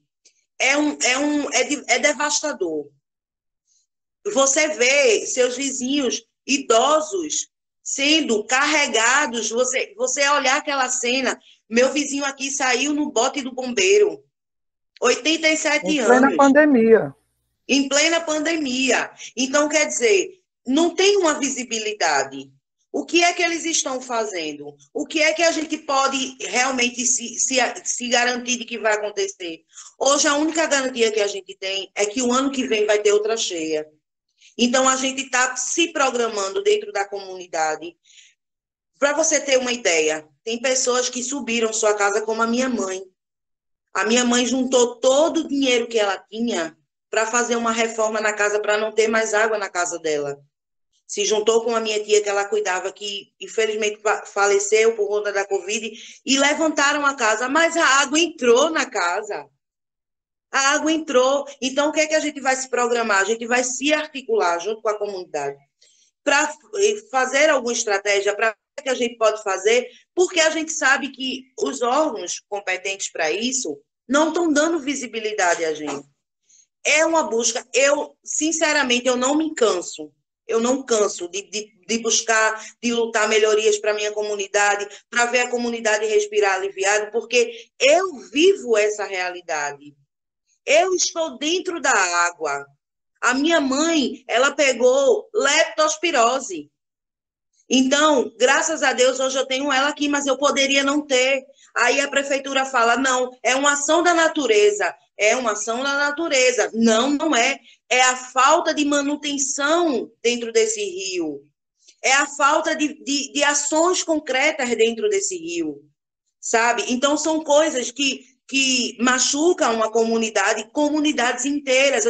É devastador. Você vê seus vizinhos idosos sendo carregados, você olhar aquela cena, meu vizinho aqui saiu no bote do bombeiro, 87 anos. Em plena pandemia. Em plena pandemia. Então, quer dizer, não tem uma visibilidade. O que é que eles estão fazendo? O que é que a gente pode realmente se garantir de que vai acontecer? Hoje, a única garantia que a gente tem é que o ano que vem vai ter outra cheia. Então, a gente está se programando dentro da comunidade. Para você ter uma ideia, tem pessoas que subiram sua casa, como a minha mãe. A minha mãe juntou todo o dinheiro que ela tinha para fazer uma reforma na casa, para não ter mais água na casa dela. Se juntou com a minha tia, que ela cuidava, que infelizmente faleceu por conta da Covid, e levantaram a casa, mas a água entrou na casa. A água entrou. Então, o que é que a gente vai se programar? A gente vai se articular junto com a comunidade para fazer alguma estratégia, para que a gente pode fazer, porque a gente sabe que os órgãos competentes para isso não estão dando visibilidade a gente. É uma busca. Sinceramente, eu não me canso. Eu não canso de buscar, de lutar melhorias para a minha comunidade, para ver a comunidade respirar aliviado, porque eu vivo essa realidade. Eu estou dentro da água. A minha mãe, ela pegou leptospirose. Então, graças a Deus, hoje eu tenho ela aqui, mas eu poderia não ter. Aí a prefeitura fala, não, é uma ação da natureza. É uma ação da natureza. Não, não é. É a falta de manutenção dentro desse rio. É a falta de ações concretas dentro desse rio. Sabe? Então, são coisas que machucam uma comunidade, comunidades inteiras.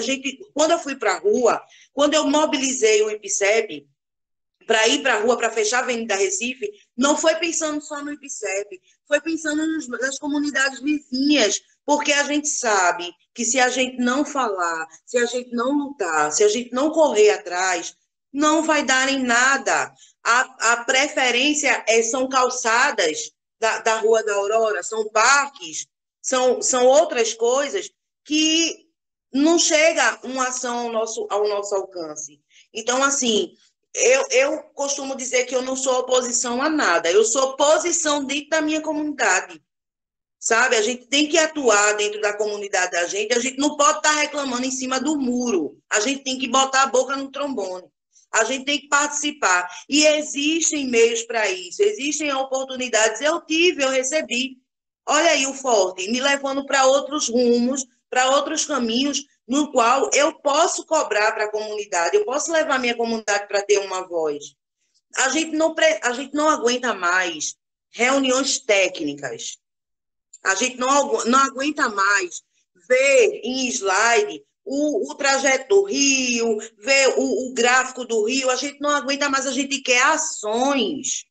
Quando eu fui para a rua, quando eu mobilizei o IPCEP para ir para a rua, para fechar a Avenida Recife, não foi pensando só no IPCEP, foi pensando nas comunidades vizinhas, porque a gente sabe que se a gente não falar, se a gente não lutar, se a gente não correr atrás, não vai dar em nada. A preferência são calçadas da Rua da Aurora, são parques, são outras coisas que não chega uma ação ao nosso alcance. Então, assim, eu costumo dizer que eu não sou oposição a nada, eu sou oposição dentro da minha comunidade, sabe? A gente tem que atuar dentro da comunidade da gente, a gente não pode estar reclamando em cima do muro, a gente tem que botar a boca no trombone. A gente tem que participar. E existem meios para isso, existem oportunidades. Eu recebi. Olha aí o Forte, me levando para outros rumos, para outros caminhos, no qual eu posso cobrar para a comunidade, eu posso levar minha comunidade para ter uma voz. A gente não aguenta mais reuniões técnicas. A gente não aguenta mais ver em slide o trajeto do rio, ver o gráfico do rio. A gente não aguenta mais, a gente quer ações.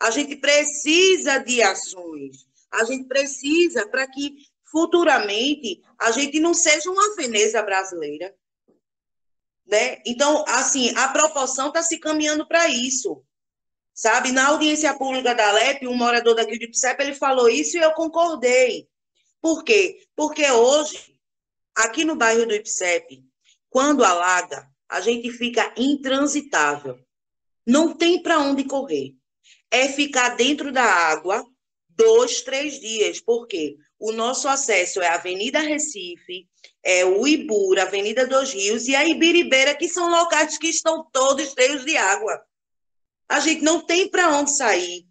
A gente precisa de ações. A gente precisa para que futuramente a gente não seja uma Veneza brasileira. Né? Então, assim, a proporção está se caminhando para isso. Sabe? Na audiência pública da Alep, um morador daqui de IPCEP, ele falou isso e eu concordei. Por quê? Porque hoje, aqui no bairro do IPCEP, quando alaga, a gente fica intransitável. Não tem para onde correr. É ficar dentro da água, 2, 3 dias. Por quê? O nosso acesso é a Avenida Recife, é o Ibura, Avenida dos Rios e a Ibiribeira, que são locais que estão todos cheios de água. A gente não tem para onde sair.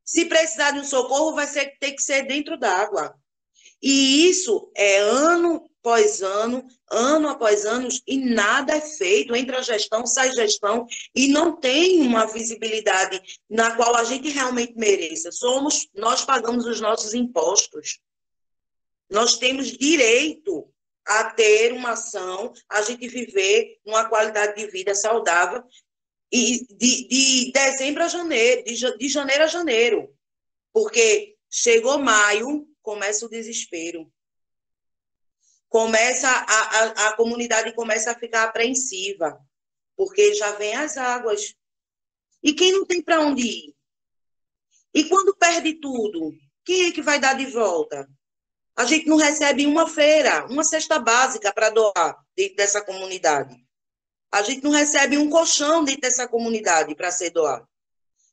Se precisar de um socorro, ter que ser dentro d'água. E isso é ano após ano, e nada é feito. Entra a gestão, sai gestão, e não tem uma visibilidade na qual a gente realmente mereça. Nós pagamos os nossos impostos. Nós temos direito a ter uma ação, a gente viver uma qualidade de vida saudável, e de dezembro a janeiro, de janeiro a janeiro. Porque chegou maio, começa o desespero. A comunidade começa a ficar apreensiva, porque já vem as águas. E quem não tem para onde ir? E quando perde tudo, quem é que vai dar de volta? A gente não recebe uma feira, uma cesta básica para doar dentro dessa comunidade. A gente não recebe um colchão dentro dessa comunidade para ser doado.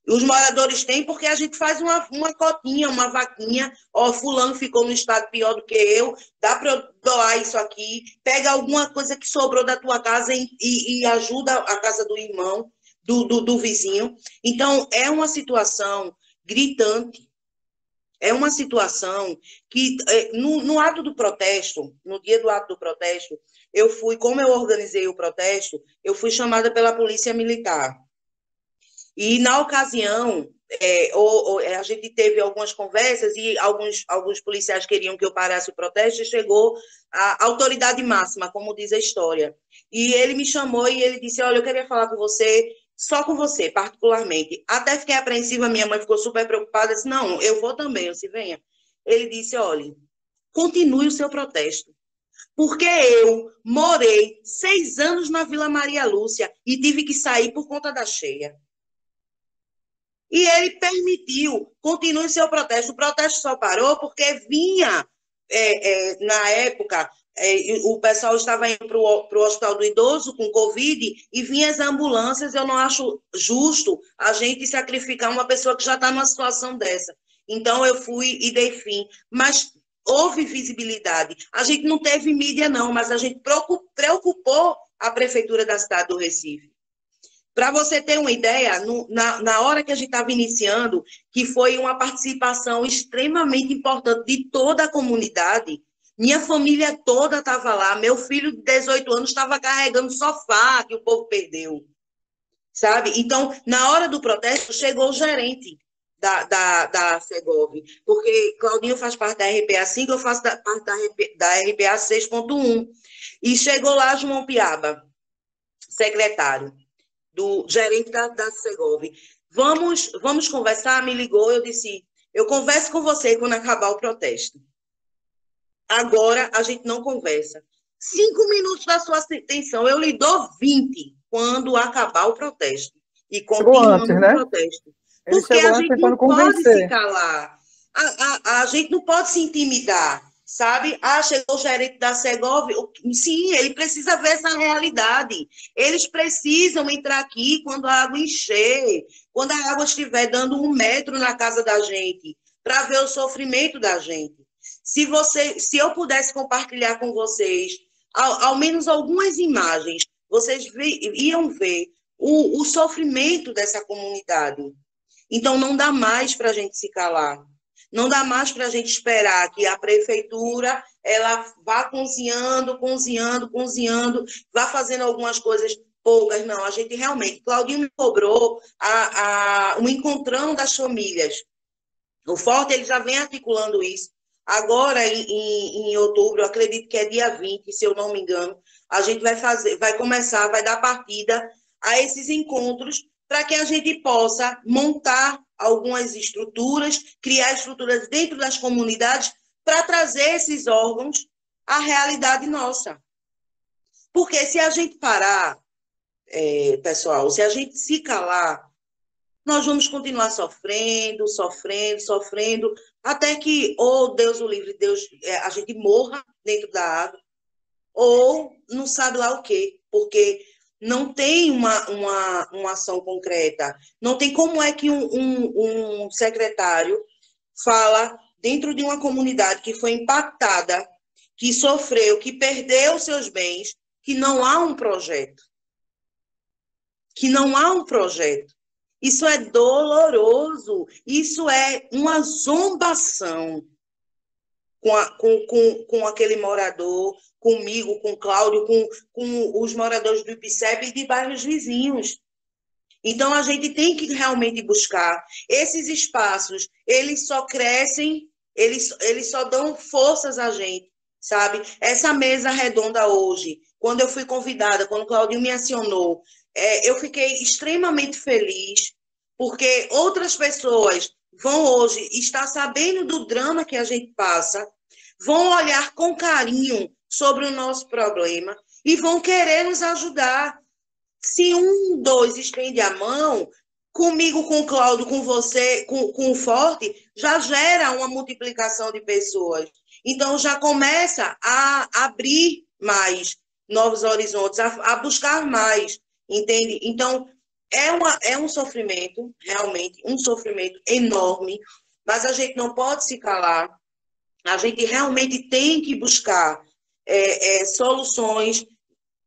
Os moradores têm porque a gente faz uma cotinha, uma vaquinha. Ó, fulano ficou no estado pior do que eu, dá para eu doar isso aqui. Pega alguma coisa que sobrou da tua casa e ajuda a casa do irmão, do vizinho. Então, é uma situação gritante. É uma situação que, no ato do protesto, no dia do ato do protesto, como eu organizei o protesto, eu fui chamada pela Polícia Militar. E, na ocasião, a gente teve algumas conversas e alguns policiais queriam que eu parasse o protesto e chegou a autoridade máxima, como diz a história. E ele me chamou e ele disse, olha, eu queria falar com você, só com você, particularmente. Até fiquei apreensiva, minha mãe ficou super preocupada, disse, não, eu vou também, eu disse, venha. Ele disse, olha, continue o seu protesto. Porque eu morei 6 anos na Vila Maria Lúcia e tive que sair por conta da cheia. E ele permitiu, continue seu protesto. O protesto só parou porque vinha, na época, o pessoal estava indo para o Hospital do Idoso com Covid e vinham as ambulâncias. Eu não acho justo a gente sacrificar uma pessoa que já está numa situação dessa. Então, eu fui e dei fim. Mas houve visibilidade. A gente não teve mídia, não, mas a gente preocupou a Prefeitura da cidade do Recife. Para você ter uma ideia, na hora que a gente estava iniciando, que foi uma participação extremamente importante de toda a comunidade, minha família toda estava lá, meu filho de 18 anos estava carregando sofá que o povo perdeu, sabe? Então, na hora do protesto, chegou o gerente da Segov, porque Claudinho faz parte da RPA 5, eu faço parte da RPA 6.1, e chegou lá João Piaba, secretário do gerente da Segov. Vamos conversar? Me ligou, eu disse, eu converso com você quando acabar o protesto. Agora a gente não conversa. 5 minutos da sua atenção, eu lhe dou 20 quando acabar o protesto. E continuamos no protesto. Porque a gente não pode se calar. A gente não pode se intimidar. Sabe? Chegou o gerente da Segov. Sim, ele precisa ver essa realidade. Eles precisam entrar aqui quando a água encher, quando a água estiver dando 1 metro na casa da gente, para ver o sofrimento da gente. Se eu pudesse compartilhar com vocês, ao menos algumas imagens, vocês iam ver o sofrimento dessa comunidade. Então, não dá mais para a gente se calar. Não dá mais para a gente esperar que a prefeitura ela vá cozinhando, vá fazendo algumas coisas poucas. Não, a gente realmente... Claudinho me cobrou um encontrão das famílias. O Forte ele já vem articulando isso. Agora, em outubro, acredito que é dia 20, se eu não me engano, a gente vai dar partida a esses encontros para que a gente possa montar algumas estruturas, criar estruturas dentro das comunidades para trazer esses órgãos à realidade nossa. Porque se a gente parar, pessoal, se a gente se calar, nós vamos continuar sofrendo, até que, ou Deus o livre, a gente morra dentro da água, ou não sabe lá o quê, porque não tem uma ação concreta. Não tem como é que um secretário fala dentro de uma comunidade que foi impactada, que sofreu, que perdeu seus bens, que não há um projeto. Que não há um projeto. Isso é doloroso. Isso é uma zombação com aquele morador, comigo, com Cláudio, com os moradores do IPCEP e de bairros vizinhos. Então, a gente tem que realmente buscar. Esses espaços, eles só crescem, eles só dão forças a gente, sabe? Essa mesa redonda hoje, quando eu fui convidada, quando o Claudinho me acionou, eu fiquei extremamente feliz, porque outras pessoas vão hoje estar sabendo do drama que a gente passa, vão olhar com carinho sobre o nosso problema e vão querer nos ajudar. Se um, dois estende a mão, comigo, com o Cláudio, com você, com o Forte, já gera uma multiplicação de pessoas. Então, já começa a abrir mais novos horizontes, a buscar mais, entende? Então, é um sofrimento, realmente, um sofrimento enorme, mas a gente não pode se calar, a gente realmente tem que buscar soluções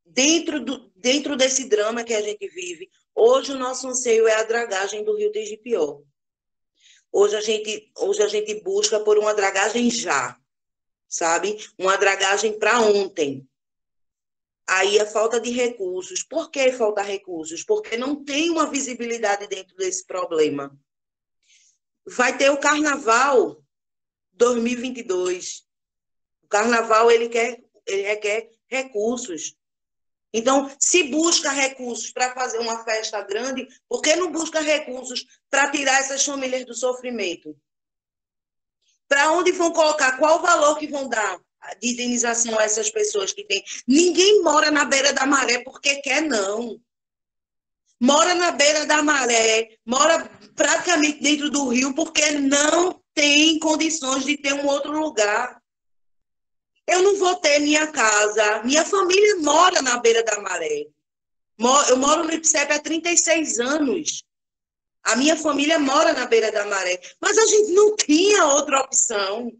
dentro desse drama que a gente vive. Hoje o nosso anseio é a dragagem do Rio Tegipió. Hoje a gente busca por uma dragagem já, sabe? Uma dragagem para ontem. Aí a falta de recursos. Por que falta recursos? Porque não tem uma visibilidade dentro desse problema. Vai ter o Carnaval 2022. O Carnaval, ele requer recursos. Então, se busca recursos para fazer uma festa grande, por que não busca recursos para tirar essas famílias do sofrimento? Para onde vão colocar? Qual o valor que vão dar de indenização a essas pessoas que têm? Ninguém mora na beira da maré porque quer, não. Mora na beira da maré, mora praticamente dentro do rio porque não tem condições de ter um outro lugar. Eu não vou ter minha casa. Minha família mora na beira da maré. Eu moro no IPCEP há 36 anos. A minha família mora na beira da maré. Mas a gente não tinha outra opção.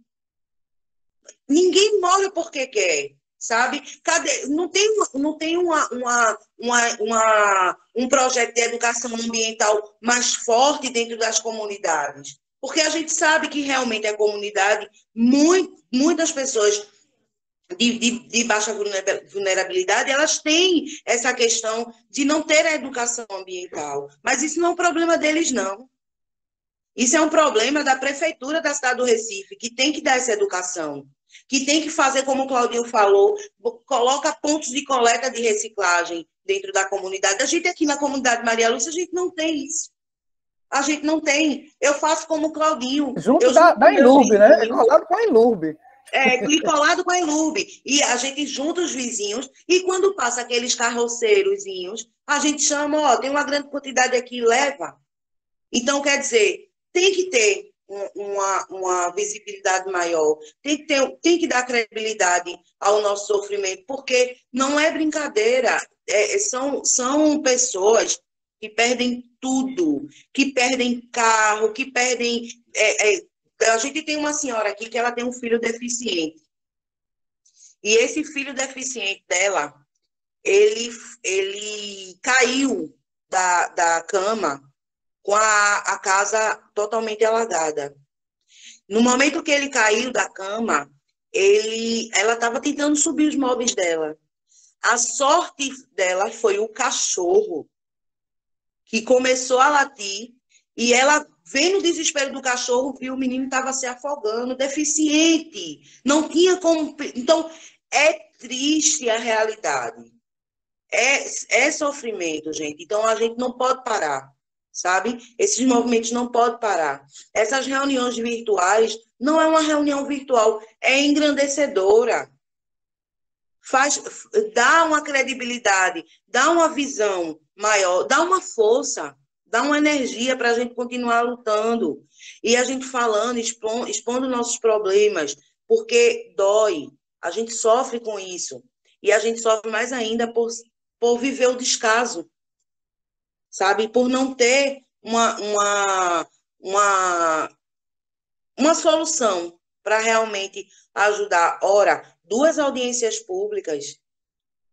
Ninguém mora porque quer, sabe? Não tem um projeto de educação ambiental mais forte dentro das comunidades. Porque a gente sabe que realmente a comunidade, muitas pessoas de baixa vulnerabilidade, elas têm essa questão de não ter a educação ambiental. Mas isso não é um problema deles, não. Isso é um problema da prefeitura da cidade do Recife, que tem que dar essa educação, que tem que fazer, como o Claudinho falou, coloca pontos de coleta de reciclagem dentro da comunidade. A gente aqui na comunidade Maria Lúcia, a gente não tem isso. A gente não tem. Eu faço como o Claudinho. Junto da Enlurb, né? Colado com a Enlurb. E colado com a Enlurb. E a gente junta os vizinhos, e quando passa aqueles carroceirozinhos, a gente chama, tem uma grande quantidade aqui, leva. Então, quer dizer, tem que ter uma visibilidade maior, tem que dar credibilidade ao nosso sofrimento, porque não é brincadeira, são pessoas que perdem tudo, que perdem carro, que perdem... a gente tem uma senhora aqui que ela tem um filho deficiente. E esse filho deficiente dela, ele caiu da cama com a casa totalmente alagada. No momento que ele caiu da cama, ela estava tentando subir os móveis dela. A sorte dela foi o cachorro, que começou a latir, e ela, vendo o desespero do cachorro, viu o menino estava se afogando, deficiente. Não tinha como... Então, é triste a realidade. É sofrimento, gente. Então, a gente não pode parar, sabe? Esses movimentos não podem parar. Essas reuniões virtuais não é uma reunião virtual, é engrandecedora. Dá uma credibilidade, dá uma visão maior, dá uma força, dá uma energia para a gente continuar lutando. E a gente falando, expondo nossos problemas, porque dói. A gente sofre com isso. E a gente sofre mais ainda por viver o descaso, sabe? Por não ter uma solução para realmente ajudar. Ora, 2 audiências públicas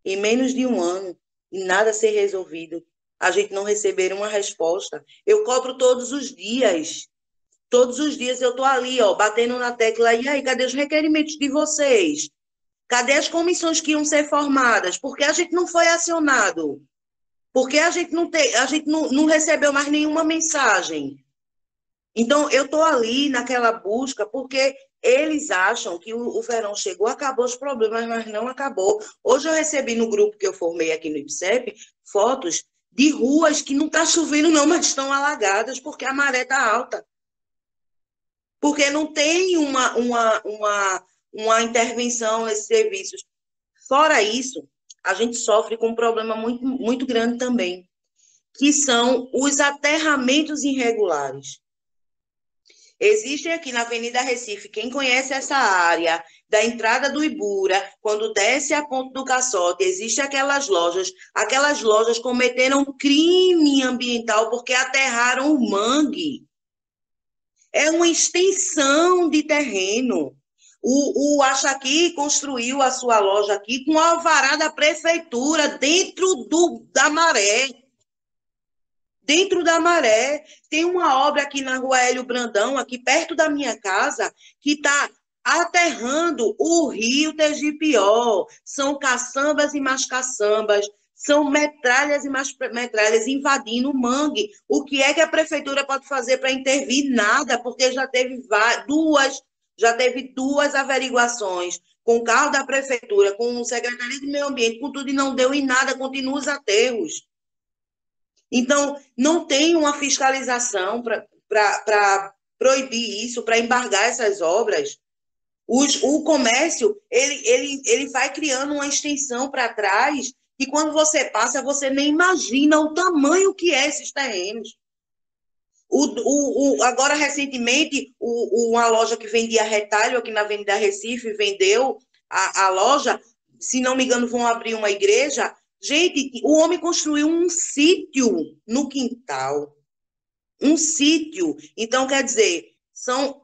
em menos de 1 ano e nada ser resolvido. A gente não receber uma resposta. Eu cobro todos os dias. Todos os dias eu estou ali, ó, batendo na tecla. E aí, cadê os requerimentos de vocês? Cadê as comissões que iam ser formadas? Por que a gente não foi acionado? Por que a gente não recebeu mais nenhuma mensagem? Então, eu estou ali naquela busca porque eles acham que o verão chegou, acabou os problemas, mas não acabou. Hoje eu recebi no grupo que eu formei aqui no IPSEP fotos de ruas que não está chovendo não, mas estão alagadas porque a maré está alta. Porque não tem uma intervenção nesses serviços. Fora isso, a gente sofre com um problema muito, muito grande também, que são os aterramentos irregulares. Existem aqui na Avenida Recife, quem conhece essa área, da entrada do Ibura, quando desce a Ponte do Caçote, existem aquelas lojas cometeram crime ambiental porque aterraram o mangue. É uma extensão de terreno. O Achaqui construiu a sua loja aqui com alvará da prefeitura dentro da maré. Dentro da maré. Tem uma obra aqui na Rua Hélio Brandão, aqui perto da minha casa, que está aterrando o rio Tegipió. São caçambas e mascaçambas, são metralhas e mais metralhas invadindo o mangue. O que é que a prefeitura pode fazer para intervir? Nada, porque já teve duas averiguações com o carro da prefeitura, com o Secretaria de Meio Ambiente, com tudo, e não deu em nada, continua os aterros. Então, não tem uma fiscalização para proibir isso, para embargar essas obras. O comércio, ele vai criando uma extensão para trás, e quando você passa, você nem imagina o tamanho que é esses terrenos. Agora, recentemente, uma loja que vendia retalho aqui na Avenida Recife vendeu a loja, se não me engano, vão abrir uma igreja. Gente, o homem construiu um sítio no quintal. Um sítio. Então, quer dizer, são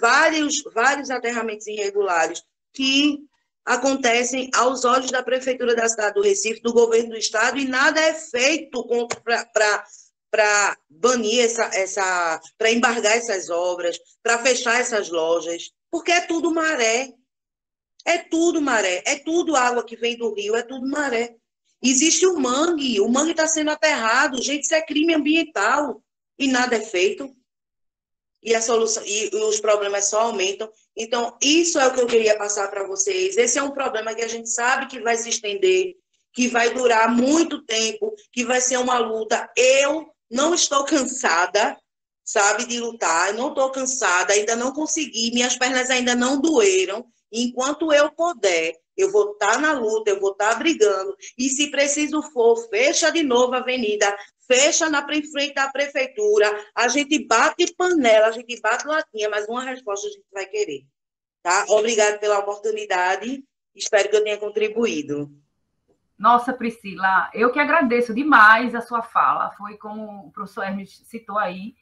vários aterramentos irregulares que acontecem aos olhos da Prefeitura da cidade do Recife, do governo do estado, e nada é feito para banir para embargar essas obras, para fechar essas lojas, porque é tudo maré. É tudo maré, é tudo água que vem do rio, é tudo maré. Existe o mangue está sendo aterrado, gente, isso é crime ambiental, e nada é feito. E a solução, e os problemas só aumentam. Então, isso é o que eu queria passar para vocês. Esse é um problema que a gente sabe que vai se estender, que vai durar muito tempo, que vai ser uma luta. Eu não estou cansada, sabe, de lutar. Eu não estou cansada, ainda não consegui, minhas pernas ainda não doeram. Enquanto eu puder, eu vou estar na luta, eu vou estar brigando. E se preciso for, fecha de novo a avenida, fecha na frente da prefeitura, a gente bate panela, a gente bate latinha, mas uma resposta a gente vai querer. Tá? Obrigada pela oportunidade, espero que eu tenha contribuído. Nossa, Priscila, eu que agradeço demais a sua fala, foi como o professor Hermes citou aí,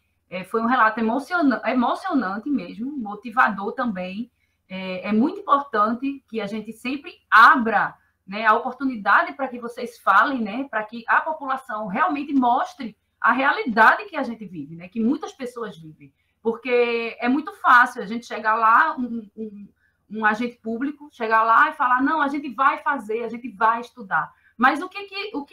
foi um relato emocionante mesmo, motivador também. É muito importante que a gente sempre abra, né, a oportunidade para que vocês falem, né, para que a população realmente mostre a realidade que a gente vive, né, que muitas pessoas vivem. Porque é muito fácil a gente chegar lá, um agente público, chegar lá e falar, não, a gente vai fazer, a gente vai estudar. Mas o que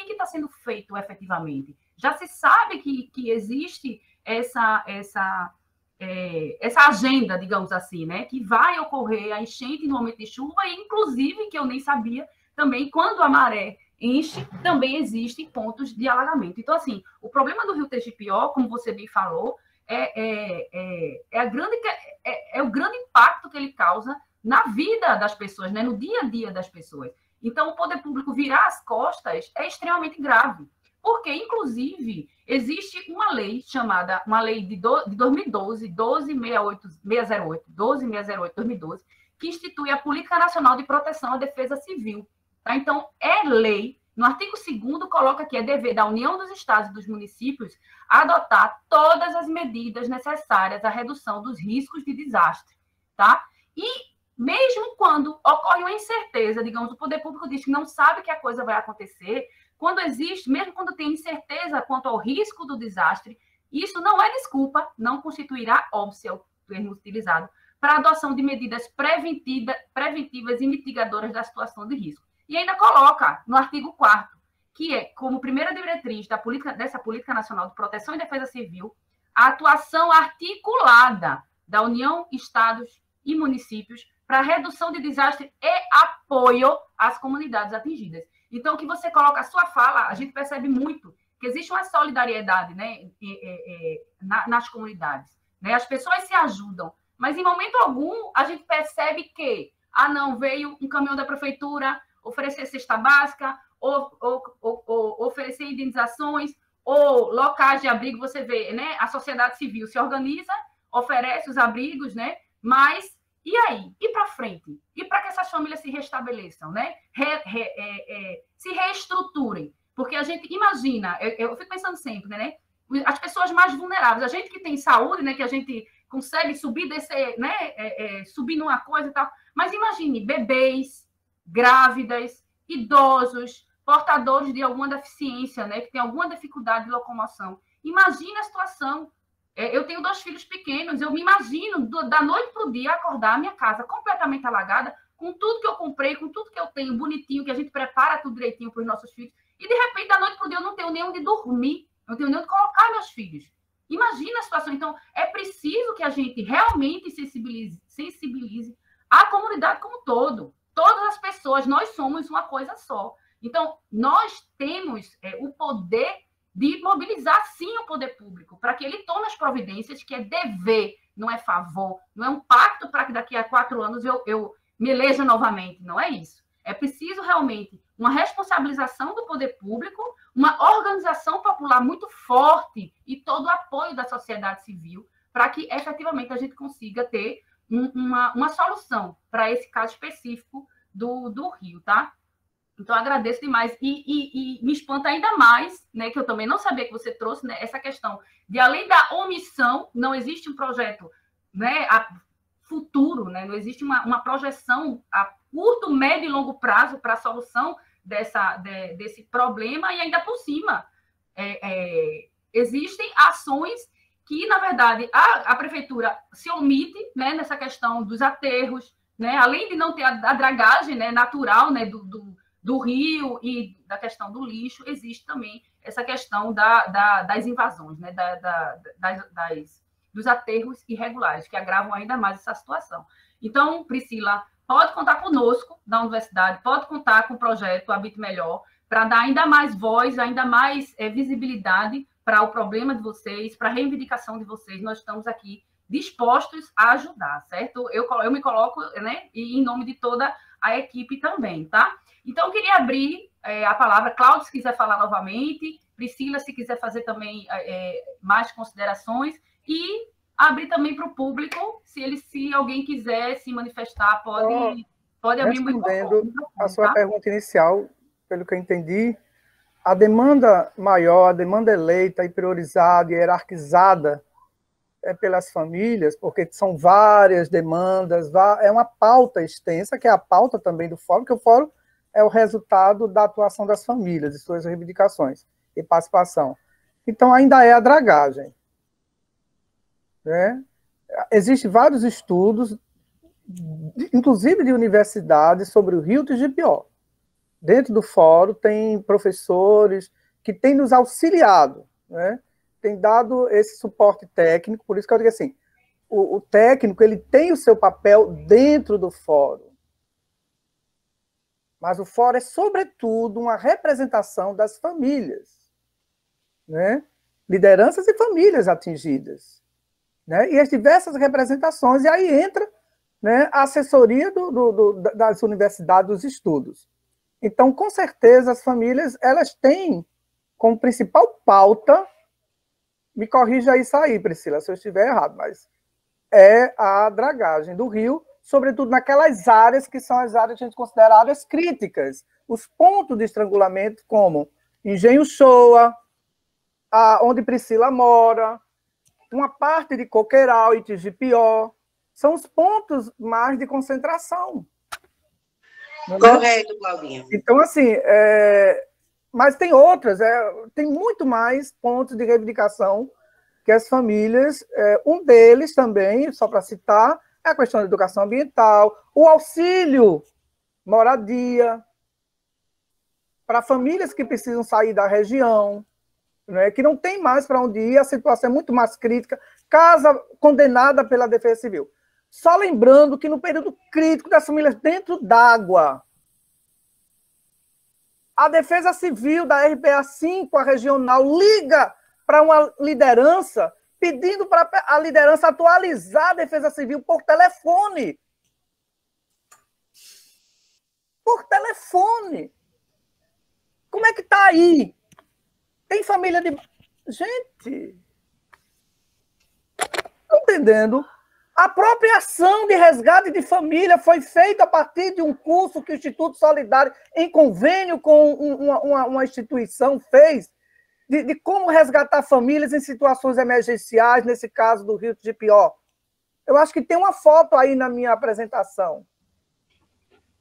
está sendo feito efetivamente? Já se sabe que existe essa agenda, digamos assim, né, que vai ocorrer a enchente no momento de chuva, e inclusive, que eu nem sabia, também quando a maré enche, também existem pontos de alagamento. Então, assim, o problema do rio Tegipió, como você bem falou, é o grande impacto que ele causa na vida das pessoas, né, no dia a dia das pessoas. Então, o poder público virar as costas é extremamente grave. Porque, inclusive, existe uma lei chamada, uma lei de 2012, 12.608, 2012, que institui a Política Nacional de Proteção à Defesa Civil. Tá? Então, é lei No artigo 2º, coloca que é dever da União dos Estados e dos municípios adotar todas as medidas necessárias à redução dos riscos de desastre, tá? E mesmo quando ocorre uma incerteza, digamos, o poder público diz que não sabe que a coisa vai acontecer, quando existe, mesmo quando tem incerteza quanto ao risco do desastre, isso não é desculpa, não constituirá óbice, o termo utilizado, para a adoção de medidas preventivas e mitigadoras da situação de risco. E ainda coloca no artigo 4º, que é, como primeira diretriz dessa Política Nacional de Proteção e Defesa Civil, a atuação articulada da União, Estados e municípios para a redução de desastre e apoio às comunidades atingidas. Então, que você coloca a sua fala, a gente percebe muito que existe uma solidariedade, né, nas comunidades. Né? As pessoas se ajudam, mas em momento algum a gente percebe que, não, veio um caminhão da prefeitura oferecer cesta básica, ou oferecer indenizações, ou locais de abrigo, você vê, né? A sociedade civil se organiza, oferece os abrigos, né? Mas, e aí? E para frente? E para que essas famílias se restabeleçam, né? Se reestruturem? Porque a gente imagina, eu fico pensando sempre, né? As pessoas mais vulneráveis, a gente que tem saúde, né? Que a gente consegue subir, descer, né? Subir numa coisa e tal. Mas imagine, bebês, grávidas, idosos, portadores de alguma deficiência, né, que tem alguma dificuldade de locomoção. Imagina a situação. Eu tenho 2 filhos pequenos, eu me imagino da noite para o dia acordar a minha casa completamente alagada, com tudo que eu comprei, com tudo que eu tenho bonitinho, que a gente prepara tudo direitinho para os nossos filhos, e de repente, da noite para o dia, eu não tenho nem onde dormir, não tenho nem onde colocar meus filhos. Imagina a situação. Então, é preciso que a gente realmente sensibilize a comunidade como um todo. Todas as pessoas, nós somos uma coisa só. Então, nós temos o poder de mobilizar, sim, o poder público, para que ele tome as providências, que é dever, não é favor, não é um pacto para que daqui a 4 anos eu me eleja novamente, não é isso. É preciso realmente uma responsabilização do poder público, uma organização popular muito forte e todo o apoio da sociedade civil para que, efetivamente, a gente consiga ter uma solução para esse caso específico do Rio, tá? Então, agradeço demais. E me espanta ainda mais, né, que eu também não sabia que você trouxe, né, essa questão de, além da omissão, não existe um projeto, né, futuro, né, não existe uma projeção a curto, médio e longo prazo para a solução desse problema, e ainda por cima existem ações que, na verdade, a prefeitura se omite, né, nessa questão dos aterros, né, além de não ter a dragagem, né, natural, né, do rio e da questão do lixo, existe também essa questão das invasões, né, dos aterros irregulares, que agravam ainda mais essa situação. Então, Priscila, pode contar conosco da universidade, pode contar com o projeto Habite Melhor, para dar ainda mais voz, ainda mais visibilidade para o problema de vocês, para a reivindicação de vocês. Nós estamos aqui dispostos a ajudar, certo? Eu me coloco, né, e em nome de toda a equipe também, tá? Então, eu queria abrir a palavra. Cláudio, se quiser falar novamente, Priscila, se quiser fazer também mais considerações, e abrir também para o público, se alguém quiser se manifestar, pode abrir o microfone. Respondendo a sua pergunta inicial, pelo que eu entendi, a demanda maior, a demanda eleita e priorizada e hierarquizada pelas famílias, porque são várias demandas, é uma pauta extensa, que é a pauta também do fórum, que o fórum é o resultado da atuação das famílias, de suas reivindicações e participação. Então, ainda é a dragagem. Né? Existem vários estudos, inclusive de universidades, sobre o Rio do Jequió. Dentro do fórum tem professores que têm nos auxiliado, né? Tem dado esse suporte técnico, por isso que eu digo assim, o técnico ele tem o seu papel dentro do fórum, mas o fórum é, sobretudo, uma representação das famílias, né? Lideranças e famílias atingidas, né? E as diversas representações, e aí entra, né, a assessoria das universidades, dos estudos. Então, com certeza, as famílias elas têm como principal pauta, me corrija isso aí, Priscila, se eu estiver errado, mas é a dragagem do rio, sobretudo naquelas áreas que são as áreas que a gente considera áreas críticas, os pontos de estrangulamento, como Engenho Shoa, onde Priscila mora, uma parte de Coqueiral e Tigipió, são os pontos mais de concentração. Correto, Claudinha. Então, assim, mas tem outras, tem muito mais pontos de reivindicação que as famílias, um deles também, só para citar, é a questão da educação ambiental, o auxílio moradia para famílias que precisam sair da região, né, que não tem mais para onde ir, a situação é muito mais crítica, casa condenada pela Defesa Civil. Só lembrando que no período crítico das famílias dentro d'água, a Defesa Civil da RPA-5, a regional, liga para uma liderança, pedindo para a liderança atualizar a Defesa Civil por telefone. Por telefone. Como é que está aí? Tem família de... Gente, estou entendendo. A própria ação de resgate de família foi feita a partir de um curso que o Instituto Solidário, em convênio com uma instituição, fez, de como resgatar famílias em situações emergenciais, nesse caso do Rio Tigipió. Eu acho que tem uma foto aí na minha apresentação.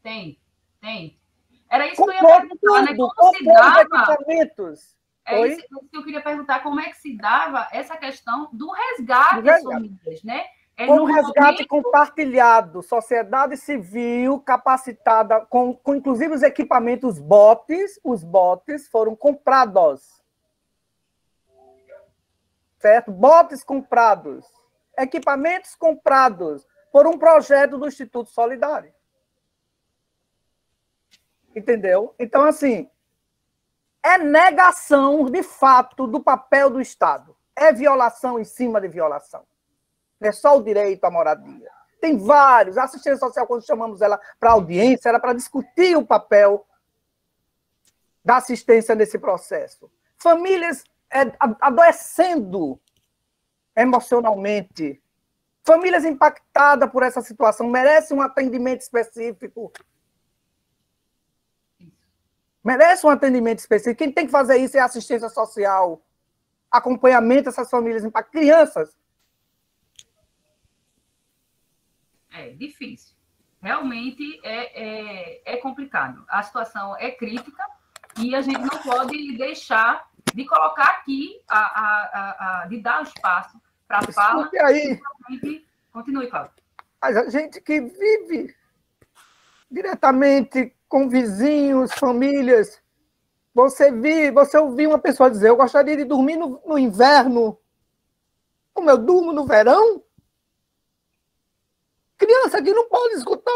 Tem. Era isso que eu ia perguntar, né? Como se dava... equipamentos. Isso que eu queria perguntar, como é que se dava essa questão do resgate das famílias, né? Com resgate compartilhado, sociedade civil capacitada, com inclusive os equipamentos, os botes foram comprados. Certo? Botes comprados, equipamentos comprados por um projeto do Instituto Solidário. Entendeu? Então, assim, é negação, de fato, do papel do Estado. É violação em cima de violação. Não é só o direito à moradia. Tem vários. A assistência social, quando chamamos ela para audiência, era para discutir o papel da assistência nesse processo. Famílias adoecendo emocionalmente. Famílias impactadas por essa situação merecem um atendimento específico. Merece um atendimento específico. Quem tem que fazer isso é a assistência social. Acompanhamento dessas famílias impactadas. Crianças. É difícil. Realmente é complicado. A situação é crítica e a gente não pode deixar de colocar aqui, de dar espaço para a fala. Aí. Continue, Cláudio. Mas a gente que vive diretamente com vizinhos, famílias, você ouvir uma pessoa dizer: eu gostaria de dormir no inverno, como eu durmo no verão? Criança que não pode escutar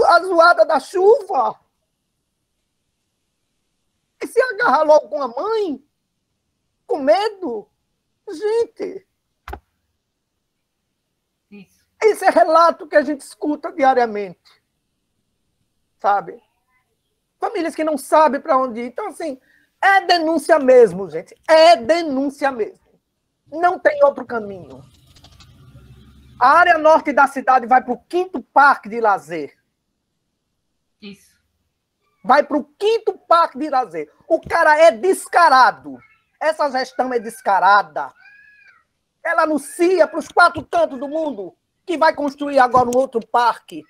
a zoada da chuva. E se agarrar logo com a mãe? Com medo? Gente. Isso. Esse é relato que a gente escuta diariamente. Sabe? Famílias que não sabem para onde ir. Então, assim, é denúncia mesmo, gente. É denúncia mesmo. Não tem outro caminho. A área norte da cidade vai para o 5º parque de lazer. Isso. Vai para o 5º parque de lazer. O cara é descarado. Essa gestão é descarada. Ela anuncia para os 4 cantos do mundo que vai construir agora um outro parque,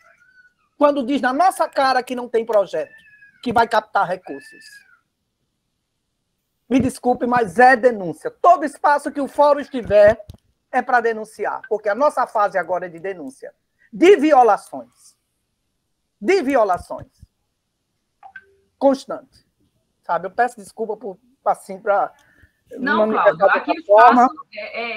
quando diz na nossa cara que não tem projeto, que vai captar recursos. Me desculpe, mas é denúncia. Todo espaço que o fórum estiver é para denunciar, porque a nossa fase agora é de denúncia. De violações. De violações. Constante. Sabe? Eu peço desculpa por, assim, para... Não, Cláudio, aqui o espaço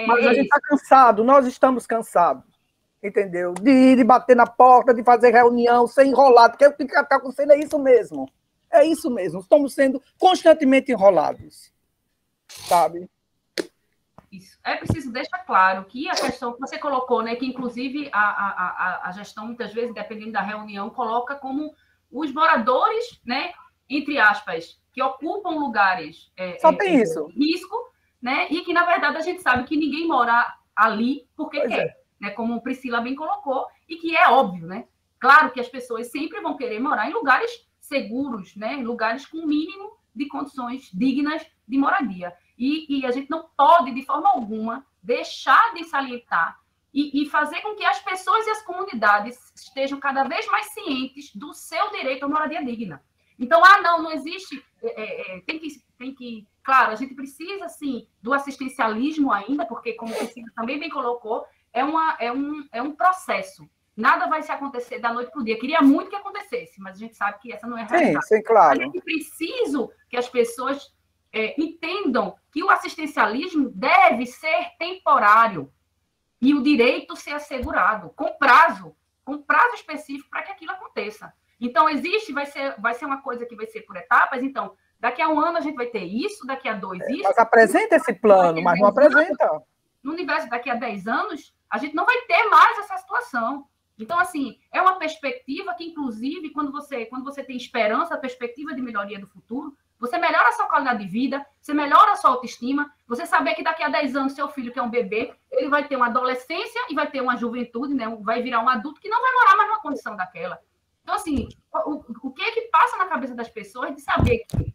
mas a gente está cansado, nós estamos cansados. Entendeu? De ir, de bater na porta, de fazer reunião, ser enrolado, porque o que está acontecendo é isso mesmo. É isso mesmo. Estamos sendo constantemente enrolados. Sabe? Isso. É preciso deixar claro que a questão que você colocou, né, que inclusive a gestão, muitas vezes, dependendo da reunião, coloca como os moradores, né, entre aspas, que ocupam lugares tem isso. de risco, né, e que, na verdade, a gente sabe que ninguém mora ali porque quer, né, como Priscila bem colocou, e que é óbvio, né? Claro que as pessoas sempre vão querer morar em lugares seguros, né? Lugares com o mínimo de condições dignas de moradia. E a gente não pode, de forma alguma, deixar de salientar e fazer com que as pessoas e as comunidades estejam cada vez mais cientes do seu direito à moradia digna. Então, não existe... Tem que... Claro, a gente precisa, sim, do assistencialismo ainda, porque, como o Priscila também bem colocou, é um processo. Nada vai se acontecer da noite para o dia. Queria muito que acontecesse, mas a gente sabe que essa não é a realidade. Sim, claro. A gente precisa que as pessoas entendam que o assistencialismo deve ser temporário e o direito ser assegurado, com prazo específico para que aquilo aconteça. Então, vai ser uma coisa que vai ser por etapas. Então, daqui a 1 ano a gente vai ter isso, daqui a 2 isso. Mas apresenta esse plano, mas não apresenta. No universo, daqui a 10 anos, a gente não vai ter mais essa situação. Então, assim, é uma perspectiva que, inclusive, quando você tem esperança, a perspectiva de melhoria do futuro, você melhora a sua qualidade de vida, você melhora a sua autoestima, você saber que daqui a 10 anos, seu filho, que é um bebê, ele vai ter uma adolescência e vai ter uma juventude, né? Vai virar um adulto que não vai morar mais numa condição daquela. Então, assim, o que é que passa na cabeça das pessoas de saber que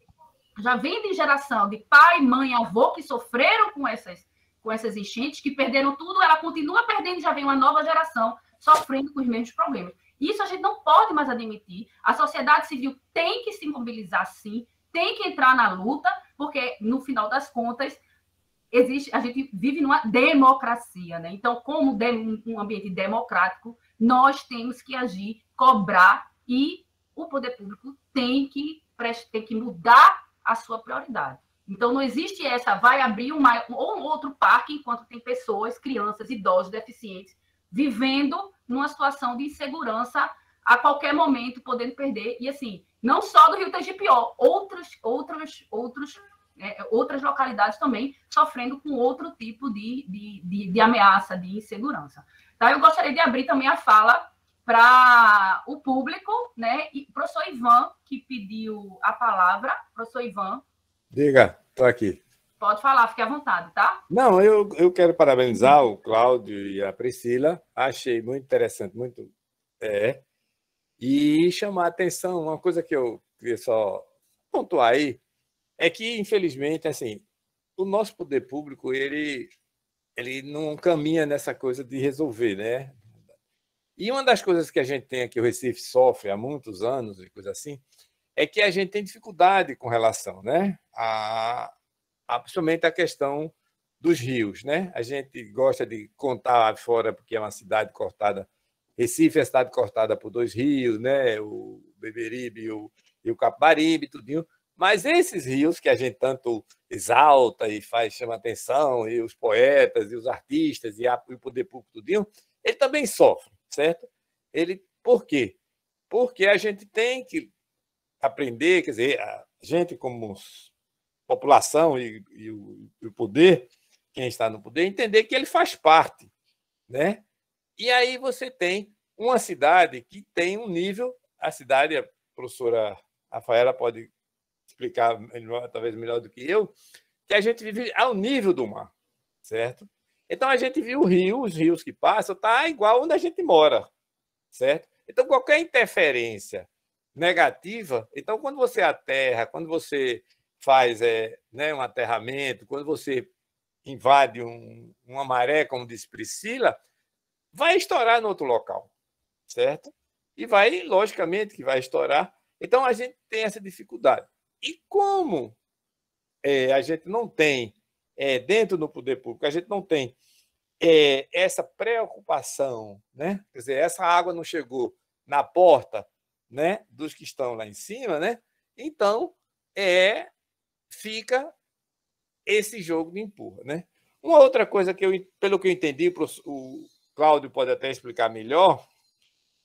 já vem de geração de pai, mãe, avô que sofreram com essas enchentes, que perderam tudo, ela continua perdendo e já vem uma nova geração sofrendo com os mesmos problemas. Isso a gente não pode mais admitir. A sociedade civil tem que se mobilizar, sim, tem que entrar na luta, porque, no final das contas, a gente vive numa democracia, né? Então, como um ambiente democrático, nós temos que agir, cobrar, e o poder público tem que mudar a sua prioridade. Então, não existe vai abrir um outro parque enquanto tem pessoas, crianças, idosos, deficientes, vivendo numa situação de insegurança a qualquer momento, podendo perder. E, assim, não só do Rio Tegipió, outras localidades também sofrendo com outro tipo de ameaça, de insegurança. Então, eu gostaria de abrir também a fala para o público, né? E o professor Ivan, que pediu a palavra. Professor Ivan. Diga, estou aqui. Pode falar, fique à vontade, tá? Não, eu quero parabenizar o Cláudio e a Priscila. Achei muito interessante, muito... E chamar a atenção, uma coisa que eu queria só pontuar aí, é que, infelizmente, assim, o nosso poder público, ele não caminha nessa coisa de resolver, né? E uma das coisas que a gente tem aqui, o Recife sofre há muitos anos, e coisa assim, é que a gente tem dificuldade com relação, né, principalmente a questão dos rios, né? A gente gosta de contar fora, porque é uma cidade cortada. Recife é a cidade cortada por 2 rios, né? O Beberibe e o Capibaribe, tudinho. Mas esses rios que a gente tanto exalta e chama atenção, e os poetas, e os artistas, e o poder público, tudinho, ele também sofre, certo? Por quê? Porque a gente tem que aprender, quer dizer, a gente como população e o poder, quem está no poder, entender que ele faz parte, né? E aí você tem uma cidade que tem um nível, a cidade, a professora Rafaela pode explicar talvez melhor do que eu, que a gente vive ao nível do mar, certo? Então a gente viu os rios que passam, está igual onde a gente mora, certo? Então qualquer interferência negativa, então quando você aterra, quando você faz um aterramento, quando você invade uma maré, como disse Priscila, vai estourar no outro local, certo? E vai, logicamente, que vai estourar. Então, a gente tem essa dificuldade. E como a gente não tem, dentro do poder público, a gente não tem essa preocupação, né? Quer dizer, essa água não chegou na porta, né, dos que estão lá em cima, né? Então, fica esse jogo de empurra, né? Uma outra coisa que pelo que eu entendi, o Cláudio pode até explicar melhor,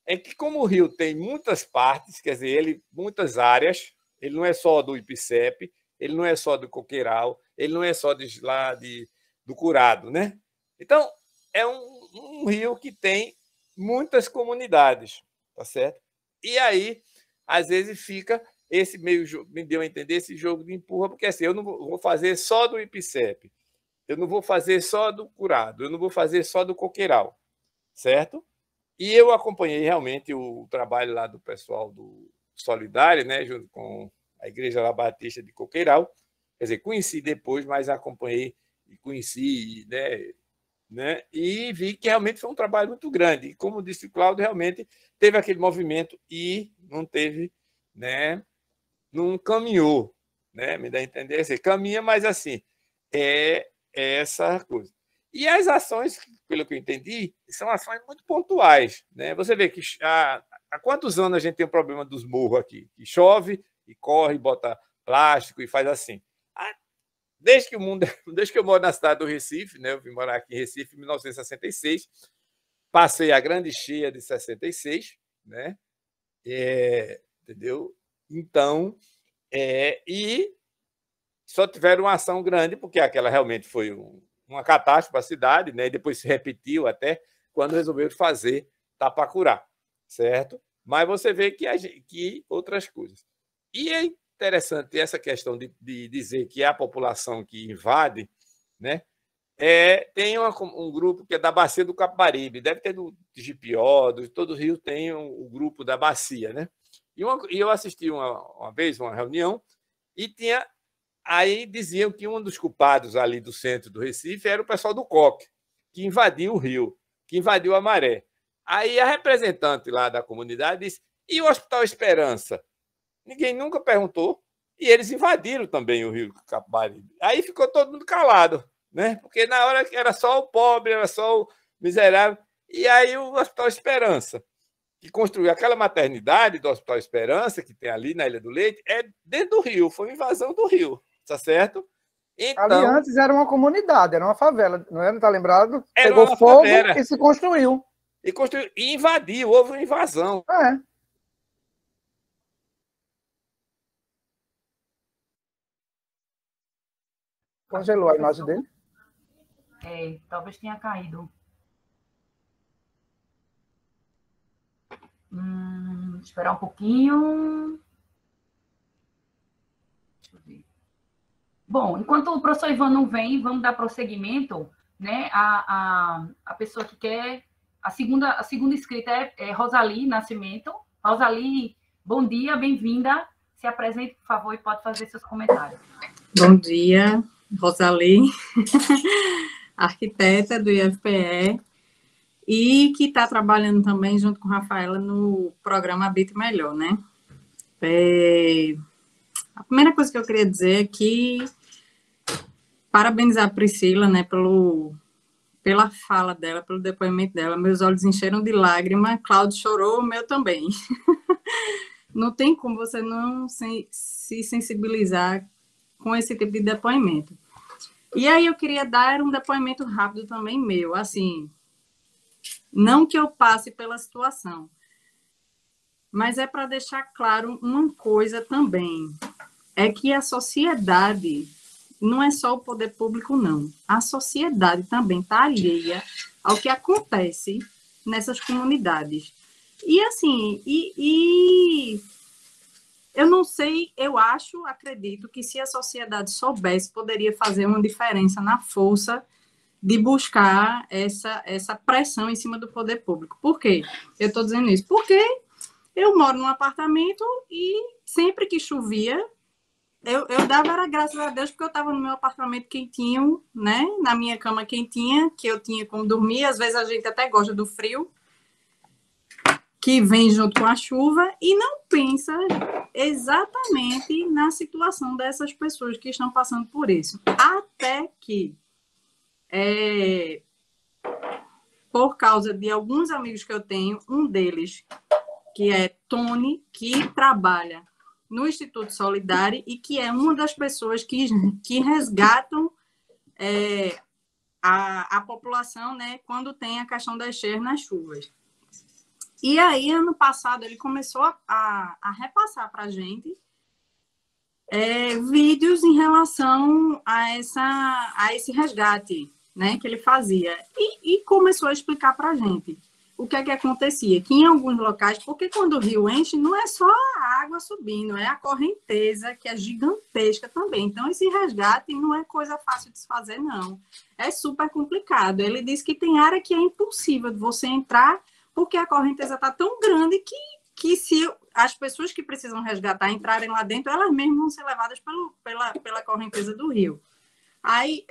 é que como o rio tem muitas partes, quer dizer, muitas áreas, ele não é só do Ipicep, ele não é só do Coqueiral, ele não é só do Curado, né? Então, é um rio que tem muitas comunidades, tá certo? E aí, às vezes, fica esse me deu a entender esse jogo de empurra, porque assim, eu não vou fazer só do Ipicep, eu não vou fazer só do Curado, eu não vou fazer só do Coqueiral, certo? E eu acompanhei realmente o trabalho lá do pessoal Solidária, né, junto com a Igreja La Batista de Coqueiral. Quer dizer, conheci depois, mas acompanhei e conheci, né, e vi que realmente foi um trabalho muito grande. E, como disse o Cláudio, realmente teve aquele movimento e não teve, né, não caminhou, né, me dá a entender, assim, caminha, mas assim, é essa coisa. E as ações, pelo que eu entendi, são ações muito pontuais, né? Você vê que há quantos anos a gente tem o problema dos morros aqui? Que chove e corre, bota plástico e faz assim. Desde que eu moro na cidade do Recife, né? Eu vim morar aqui em Recife em 1966, passei a grande cheia de 66, né? Entendeu? Então, e só tiveram uma ação grande, porque aquela realmente foi uma catástrofe para a cidade, né? E depois se repetiu até quando resolveram fazer Tapacurá, certo? Mas você vê que outras coisas. E é interessante essa questão de dizer que é a população que invade, né? Tem um grupo que é da Bacia do Capibaribe, deve ter do Tigipió, de todo o Rio tem o grupo da Bacia, né? E eu assisti uma vez uma reunião e aí diziam que um dos culpados ali do centro do Recife era o pessoal do Coque, que invadiu o rio, que invadiu a Maré. Aí a representante lá da comunidade disse: e o Hospital Esperança? Ninguém nunca perguntou. E eles invadiram também o rio Capibaribe. Aí ficou todo mundo calado, né? Porque na hora que era só o pobre, era só o miserável. E aí o Hospital Esperança, que construiu aquela maternidade do Hospital Esperança, que tem ali na Ilha do Leite, é dentro do rio, foi uma invasão do rio, tá certo? Então, ali antes era uma comunidade, era uma favela, não era? Não está lembrado? Pegou fogo favela. E se construiu. E invadiu, houve uma invasão. Congelou a imagem dele? Talvez tenha caído. Esperar um pouquinho. Deixa eu ver. Bom, enquanto o professor Ivan não vem, vamos dar prosseguimento, né? A pessoa que quer... A segunda inscrita é Rosali Nascimento. Rosali, bom dia, bem-vinda. Se apresente, por favor, e pode fazer seus comentários. Bom dia, Rosali, arquiteta do IFPE, e que está trabalhando também junto com a Rafaela no programa Habite Melhor, né? A primeira coisa que eu queria dizer é que parabenizar a Priscila, né, pela fala dela, pelo depoimento dela. Meus olhos encheram de lágrima, Cláudio chorou, o meu também. Não tem como você não se sensibilizar com esse tipo de depoimento. E aí eu queria dar um depoimento rápido também meu, assim, não que eu passe pela situação, mas é para deixar claro uma coisa também, é que a sociedade não é só o poder público, não. A sociedade também está alheia ao que acontece nessas comunidades. E assim, eu não sei, acredito que se a sociedade soubesse, poderia fazer uma diferença na força de buscar essa pressão em cima do poder público. Por quê? Eu estou dizendo isso? Porque eu moro num apartamento e sempre que chovia, eu dava graças a Deus porque eu estava no meu apartamento quentinho, né? Na minha cama quentinha, que eu tinha como dormir. Às vezes a gente até gosta do frio, que vem junto com a chuva, e não pensa exatamente na situação dessas pessoas que estão passando por isso. Até que, por causa de alguns amigos que eu tenho, um deles, que é Tony, que trabalha no Instituto Solidário e que é uma das pessoas que resgatam a população, né, quando tem a questão das cheias nas chuvas. E aí, ano passado, ele começou a repassar para a gente vídeos em relação a esse resgate, né, que ele fazia. E começou a explicar para a gente o que é que acontecia. Que em alguns locais, porque quando o rio enche, não é só a água subindo, é a correnteza, que é gigantesca também. Então, esse resgate não é coisa fácil de se fazer, não. É super complicado. Ele disse que tem área que é impossível de você entrar, porque a correnteza está tão grande que se as pessoas que precisam resgatar entrarem lá dentro, elas mesmas vão ser levadas pela correnteza do rio. Aí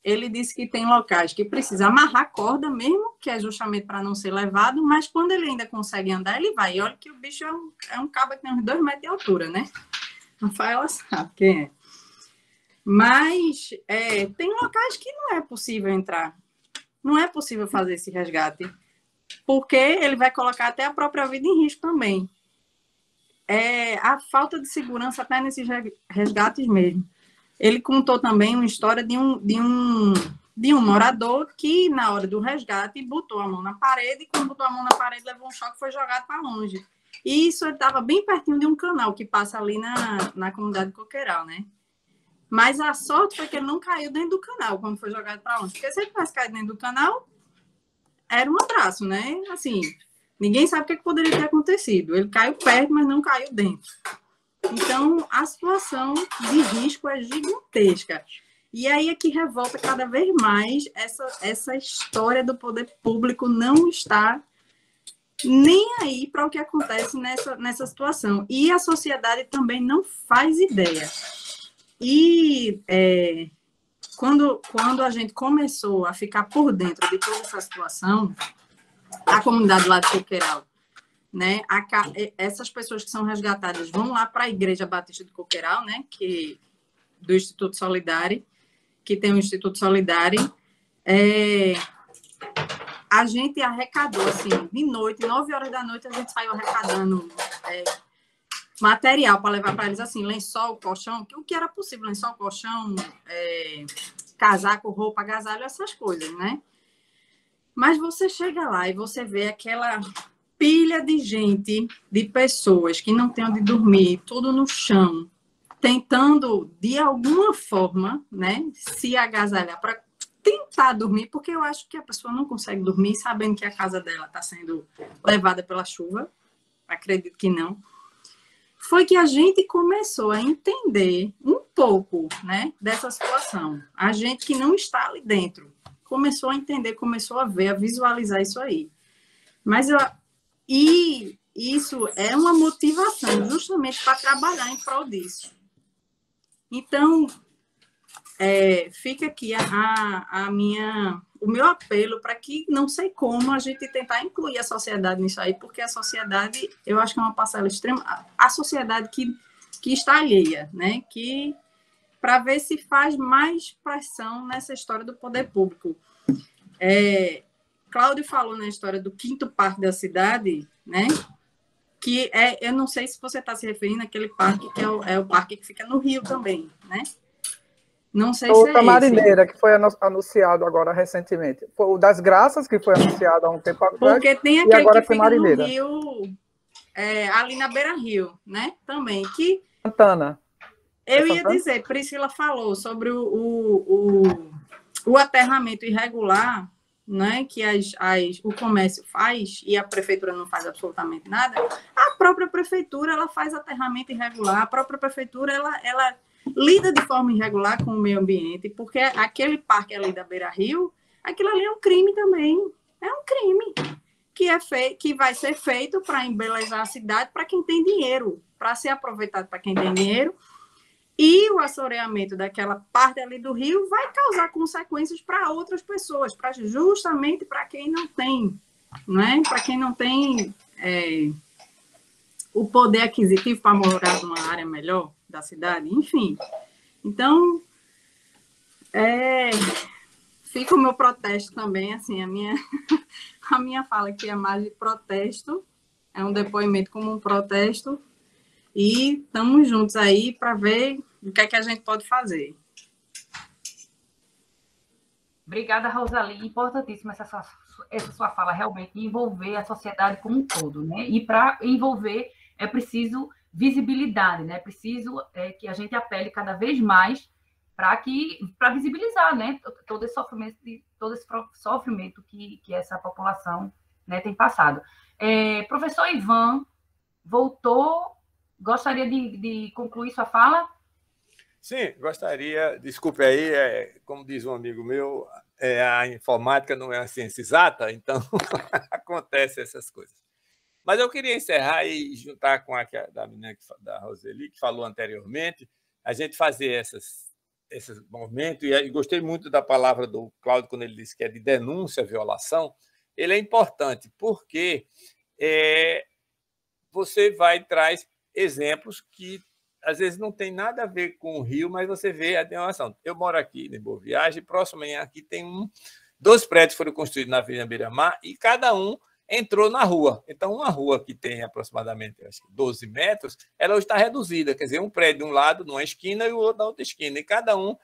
ele disse que tem locais que precisa amarrar corda mesmo, que é justamente para não ser levado, mas quando ele ainda consegue andar, ele vai. E olha que o bicho é um cabo que tem uns 2 metros de altura, né? Rafaela sabe quem é. Mas tem locais que não é possível entrar. Não é possível fazer esse resgate, porque ele vai colocar até a própria vida em risco também. A falta de segurança até nesses resgates mesmo. Ele contou também uma história de um morador que, na hora do resgate, botou a mão na parede, e quando botou a mão na parede, levou um choque e foi jogado para longe. E isso ele estava bem pertinho de um canal que passa ali na comunidade de Coqueiral, né? Mas a sorte foi que ele não caiu dentro do canal quando foi jogado para longe. Porque se ele tivesse caído dentro do canal, era um abraço, né? Assim, ninguém sabe o que poderia ter acontecido. Ele caiu perto, mas não caiu dentro. Então, a situação de risco é gigantesca. E aí é que revolta cada vez mais essa história do poder público não estar nem aí para o que acontece nessa situação. E a sociedade também não faz ideia. E quando a gente começou a ficar por dentro de toda essa situação, a comunidade lá de Coqueiral, né, essas pessoas que são resgatadas vão lá para a Igreja Batista de Coqueiral, né, do Instituto Solidário, que tem o Instituto Solidário. A gente arrecadou, assim, de noite, 9 horas da noite, a gente saiu arrecadando material para levar para eles, assim, lençol, colchão, o que era possível, lençol, colchão, casaco, roupa, agasalho, essas coisas, né? Mas você chega lá e você vê aquela pilha de gente, de pessoas que não tem onde dormir, tudo no chão, tentando, de alguma forma, né, se agasalhar para tentar dormir, porque eu acho que a pessoa não consegue dormir sabendo que a casa dela está sendo levada pela chuva. Acredito que não. Foi que a gente começou a entender um pouco, né, dessa situação. A gente que não está ali dentro começou a entender, começou a ver, a visualizar isso aí. E isso é uma motivação justamente para trabalhar em prol disso. Então, fica aqui o meu apelo para que, não sei como, a gente tentar incluir a sociedade nisso aí, porque a sociedade, eu acho que é uma parcela extrema, a sociedade que está alheia, né? Para ver se faz mais pressão nessa história do poder público. Cláudio falou na história do 5º parque da cidade, né? Que eu não sei se você está se referindo àquele parque que é o parque que fica no Rio também, né? Não sei se é Marineira, que foi anunciado agora recentemente. Foi o das Graças, que foi anunciado há um tempo atrás. Porque tem aquele agora que fica Marineira. no Rio, ali na Beira-Rio, né? Também. Que Santana. Eu ia dizer, Priscila falou sobre o aterramento irregular, né, que o comércio faz e a prefeitura não faz absolutamente nada. A própria prefeitura ela faz aterramento irregular, a própria prefeitura ela lida de forma irregular com o meio ambiente, porque aquele parque ali da Beira-Rio, aquilo ali é um crime também. É um crime que vai ser feito para embelezar a cidade para quem tem dinheiro, para ser aproveitado para quem tem dinheiro. E o assoreamento daquela parte ali do rio vai causar consequências para outras pessoas, justamente para quem não tem, né? Para quem não tem o poder aquisitivo para morar numa área melhor da cidade, enfim. Então, fica o meu protesto também, assim, a minha fala aqui é mais de protesto, é um depoimento como um protesto, e estamos juntos aí para ver o que é que a gente pode fazer. Obrigada, Rosalie. Importantíssima essa sua fala, realmente, envolver a sociedade como um todo, né? E para envolver é preciso visibilidade, né? É preciso que a gente apele cada vez mais para visibilizar, né? Todo esse sofrimento que essa população, né, tem passado. Professor Ivan voltou. Gostaria de concluir sua fala? Sim, gostaria. Desculpe aí, como diz um amigo meu, a informática não é a ciência exata, então acontece essas coisas. Mas eu queria encerrar e juntar com a da menina, da Roseli, que falou anteriormente, a gente fazer esses movimentos, e gostei muito da palavra do Cláudio, quando ele disse que é de denúncia à violação. Ele é importante, porque você vai e traz exemplos que às vezes não tem nada a ver com o Rio, mas você vê a violação. Eu moro aqui em Boa Viagem, próximo aqui tem 2 prédios foram construídos na Avenida Beira-Mar e cada um entrou na rua. Então, uma rua que tem aproximadamente acho que 12 metros, ela hoje está reduzida. Quer dizer, um prédio de um lado, numa esquina, e o outro na outra esquina. E cada um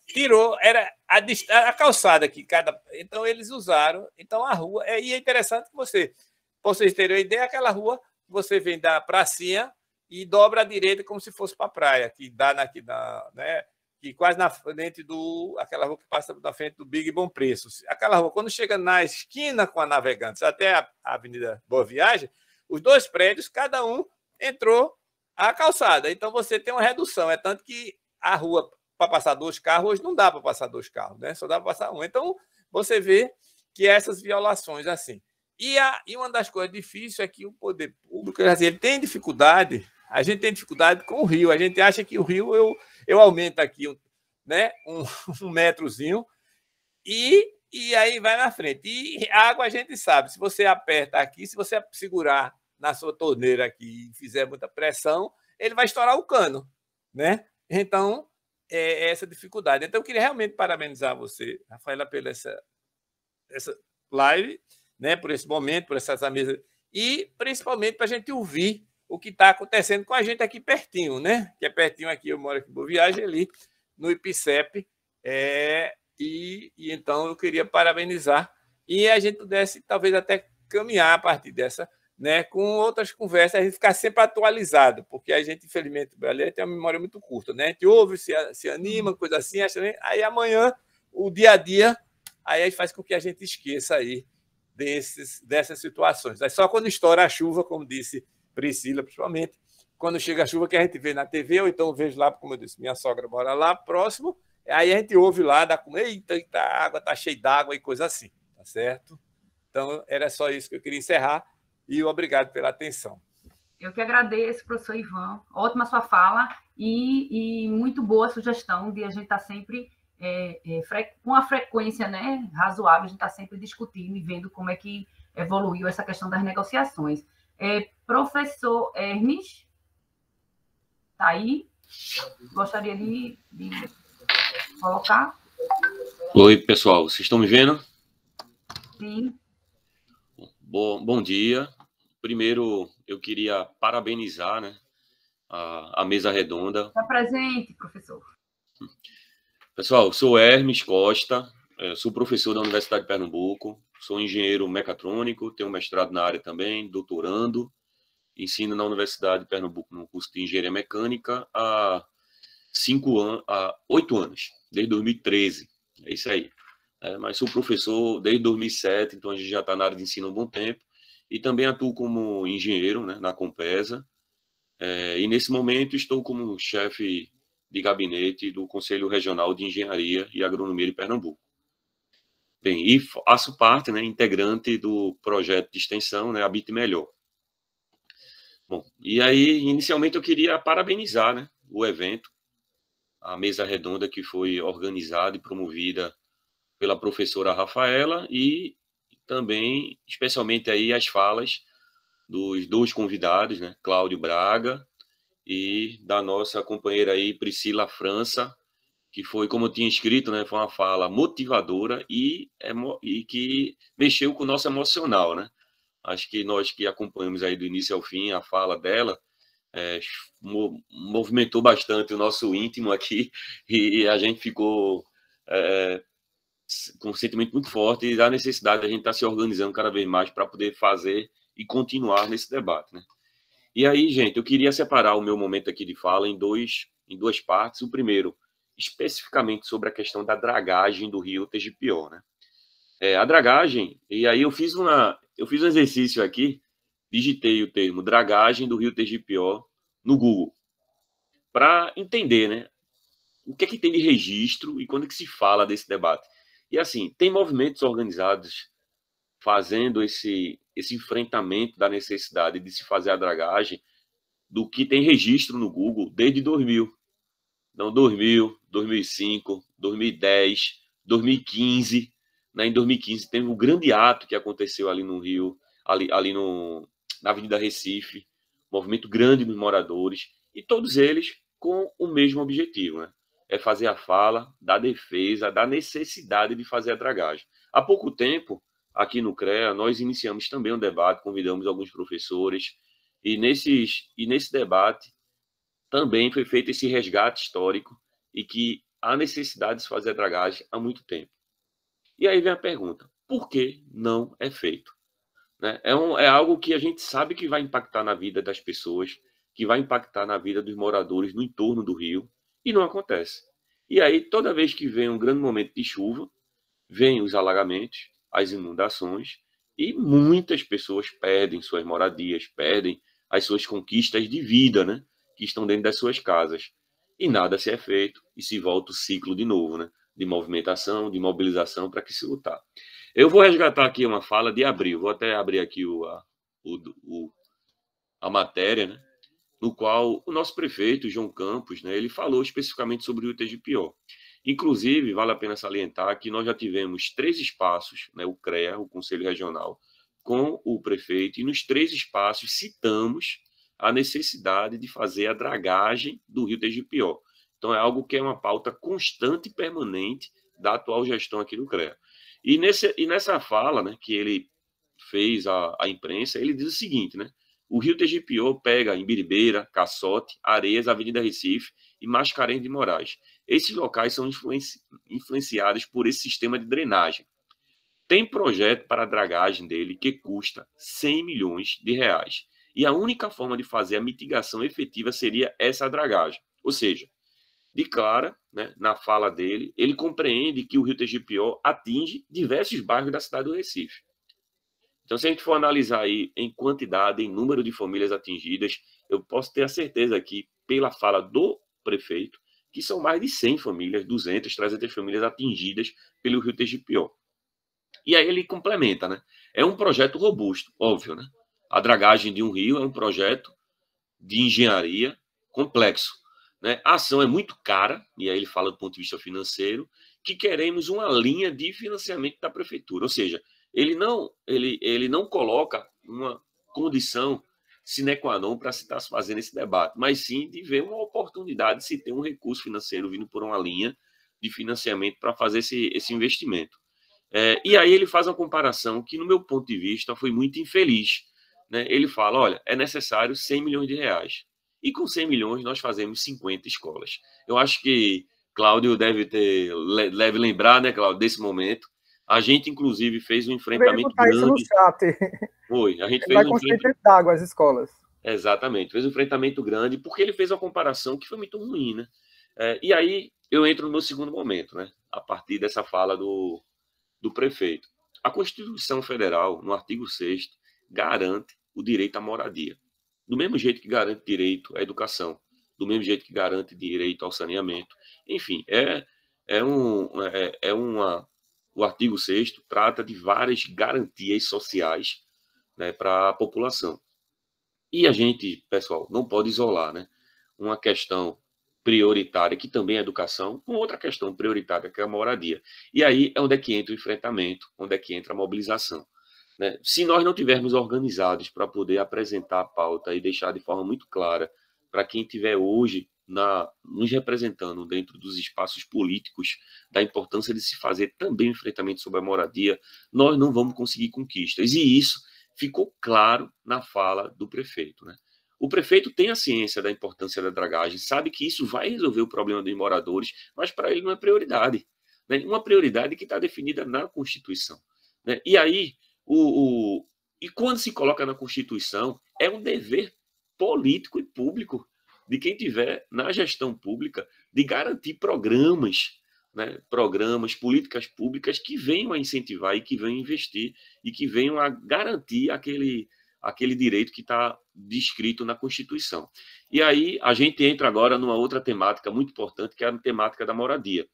tirou, era a calçada que cada. Então, eles usaram. Então, a rua. E é interessante que para vocês terem uma ideia, aquela rua, você vem da pracinha e dobra à direita como se fosse para a praia, que dá né? Que quase na frente aquela rua que passa na frente do Big Bom Preço. Aquela rua, quando chega na esquina com a Navegantes até a Avenida Boa Viagem, os 2 prédios, cada um entrou a calçada. Então, você tem uma redução. É tanto que a rua, para passar 2 carros, hoje não dá para passar 2 carros, né? Só dá para passar um. Então, você vê que essas violações, assim. E uma das coisas difíceis é que o poder público, assim, ele tem dificuldade. A gente tem dificuldade com o Rio. A gente acha que o Rio, eu aumento aqui, né, um metrozinho e aí vai na frente. E a água a gente sabe. Se você aperta aqui, se você segurar na sua torneira aqui e fizer muita pressão, ele vai estourar o cano, né? Então, é essa dificuldade. Então, eu queria realmente parabenizar você, Rafaela, pela essa live, né, por esse momento, por essas mesas, e principalmente para a gente ouvir o que está acontecendo com a gente aqui pertinho, né? Que é pertinho aqui, eu moro aqui em Boa Viagem, ali no IPCEP, e então eu queria parabenizar e a gente pudesse talvez até caminhar a partir dessa, né, com outras conversas, a gente ficar sempre atualizado, porque a gente, infelizmente, o brasileiro tem uma memória muito curta, né? A gente ouve, se anima, coisa assim, aí amanhã, o dia a dia, aí faz com que a gente esqueça aí dessas situações. É só quando estoura a chuva, como disse Priscila, principalmente, quando chega a chuva que a gente vê na TV, ou então vejo lá, como eu disse, minha sogra mora lá próximo, aí a gente ouve lá, eita, a água está cheia d'água e coisa assim, tá certo? Então, era só isso que eu queria encerrar e obrigado pela atenção. Eu que agradeço, professor Ivan, ótima sua fala e muito boa sugestão de a gente estar sempre com uma frequência, né, razoável, a gente está sempre discutindo e vendo como é que evoluiu essa questão das negociações. Professor Hermes, está aí? Gostaria de colocar? Oi, pessoal, vocês estão me vendo? Sim. Bom dia. Primeiro, eu queria parabenizar, né, a mesa redonda. Está presente, professor. Pessoal, sou Hermes Costa, sou professor da Universidade de Pernambuco, sou engenheiro mecatrônico, tenho mestrado na área também, doutorando, ensino na Universidade de Pernambuco no curso de Engenharia Mecânica há 8 anos, desde 2013, é isso aí. Mas sou professor desde 2007, então a gente já está na área de ensino há um bom tempo, e também atuo como engenheiro, né, na Compesa, e nesse momento estou como chefe de gabinete do Conselho Regional de Engenharia e Agronomia de Pernambuco. Bem, e faço parte, né, integrante do projeto de extensão, né, Habite Melhor. Bom, e aí, inicialmente, eu queria parabenizar, né, o evento, a mesa redonda que foi organizada e promovida pela professora Rafaela e também, especialmente, aí as falas dos 2 convidados, né, Cláudio Braga e da nossa companheira aí, Priscila França, que foi, como eu tinha escrito, né, foi uma fala motivadora e que mexeu com o nosso emocional, né? Acho que nós que acompanhamos aí do início ao fim a fala dela, movimentou bastante o nosso íntimo aqui e a gente ficou com um sentimento muito forte e da necessidade de a gente estar se organizando cada vez mais para poder fazer e continuar nesse debate, né? E aí, gente, eu queria separar o meu momento aqui de fala em duas partes. O primeiro, especificamente sobre a questão da dragagem do rio Tegipió, né? A dragagem, e aí eu fiz um exercício aqui, digitei o termo dragagem do rio Tegipió no Google, para entender, né, o que é que tem de registro e quando é que se fala desse debate. E assim, tem movimentos organizados fazendo esse enfrentamento da necessidade de se fazer a dragagem do que tem registro no Google desde 2000. Então, 2000, 2005, 2010, 2015. Né? Em 2015 teve um grande ato que aconteceu ali no Rio, na Avenida Recife, movimento grande dos moradores, e todos eles com o mesmo objetivo, né? É fazer a fala da defesa, da necessidade de fazer a dragagem. Há pouco tempo, aqui no CREA, nós iniciamos também um debate, convidamos alguns professores, e nesse debate também foi feito esse resgate histórico e que há necessidade de se fazer a dragagem há muito tempo. E aí vem a pergunta, por que não é feito? Né? É algo que a gente sabe que vai impactar na vida das pessoas, que vai impactar na vida dos moradores no entorno do rio, e não acontece. E aí, toda vez que vem um grande momento de chuva, vem os alagamentos, as inundações, e muitas pessoas perdem suas moradias, perdem as suas conquistas de vida, né? Que estão dentro das suas casas. E nada se é feito, e se volta o ciclo de novo, né? De movimentação, de mobilização para que se lutar. Eu vou resgatar aqui uma fala de Abril, vou até abrir aqui a matéria, né? No qual o nosso prefeito, João Campos, né, ele falou especificamente sobre o UTGPO. Inclusive, vale a pena salientar que nós já tivemos 3 espaços, né, o CREA, o Conselho Regional, com o prefeito, e nos 3 espaços citamos a necessidade de fazer a dragagem do rio TGPO. Então, é algo que é uma pauta constante e permanente da atual gestão aqui do CREA. E nessa fala, né, que ele fez à imprensa, ele diz o seguinte, né? O rio TGPO pega em Biribeira, Caçote, Areias, Avenida Recife e Mascarenhas de Moraes. Esses locais são influenciados por esse sistema de drenagem. Tem projeto para a dragagem dele que custa 100 milhões de reais. E a única forma de fazer a mitigação efetiva seria essa dragagem. Ou seja, declara, né, na fala dele, ele compreende que o rio TGPO atinge diversos bairros da cidade do Recife. Então, se a gente for analisar aí em quantidade, em número de famílias atingidas, eu posso ter a certeza aqui, pela fala do prefeito, que são mais de 100 famílias, 200, 300 famílias atingidas pelo rio TGPO. E aí ele complementa, né? É um projeto robusto, óbvio, né? A dragagem de um rio é um projeto de engenharia complexo, né? A ação é muito cara, e aí ele fala do ponto de vista financeiro, que queremos uma linha de financiamento da prefeitura, ou seja, ele não coloca uma condição sine qua non para se estar fazendo esse debate, mas sim de ver uma oportunidade de se ter um recurso financeiro vindo por uma linha de financiamento para fazer esse investimento. E aí ele faz uma comparação que, no meu ponto de vista, foi muito infeliz. Né? Ele fala, olha, é necessário 100 milhões de reais. E com 100 milhões nós fazemos 50 escolas. Eu acho que Cláudio deve lembrar, né, Cláudio, desse momento. A gente, inclusive, fez um enfrentamento grande. Isso no chat. Foi, a gente fez um enfrentamento d'água as escolas. Exatamente, fez um enfrentamento grande, porque ele fez uma comparação que foi muito ruim, né? E aí eu entro no meu segundo momento, né? A partir dessa fala do prefeito. A Constituição Federal, no artigo 6º, garante o direito à moradia. Do mesmo jeito que garante direito à educação, do mesmo jeito que garante direito ao saneamento. Enfim, o artigo 6º trata de várias garantias sociais, né, para a população. E a gente, pessoal, não pode isolar, né, uma questão prioritária, que também é a educação, com outra questão prioritária, que é a moradia. E aí é onde é que entra o enfrentamento, onde é que entra a mobilização. Né? Se nós não tivermos organizados para poder apresentar a pauta e deixar de forma muito clara para quem estiver hoje nos representando dentro dos espaços políticos, da importância de se fazer também um enfrentamento sobre a moradia, nós não vamos conseguir conquistas. E isso ficou claro na fala do prefeito. Né? O prefeito tem a ciência da importância da dragagem, sabe que isso vai resolver o problema dos moradores, mas para ele não é prioridade. Né? Uma prioridade que está definida na Constituição. Né? E aí, e quando se coloca na Constituição, é um dever político e público de quem tiver na gestão pública de garantir programas, né? Programas, políticas públicas que venham a incentivar e que venham a investir e que venham a garantir aquele direito que está descrito na Constituição. E aí a gente entra agora numa outra temática muito importante, que é a temática da moradia.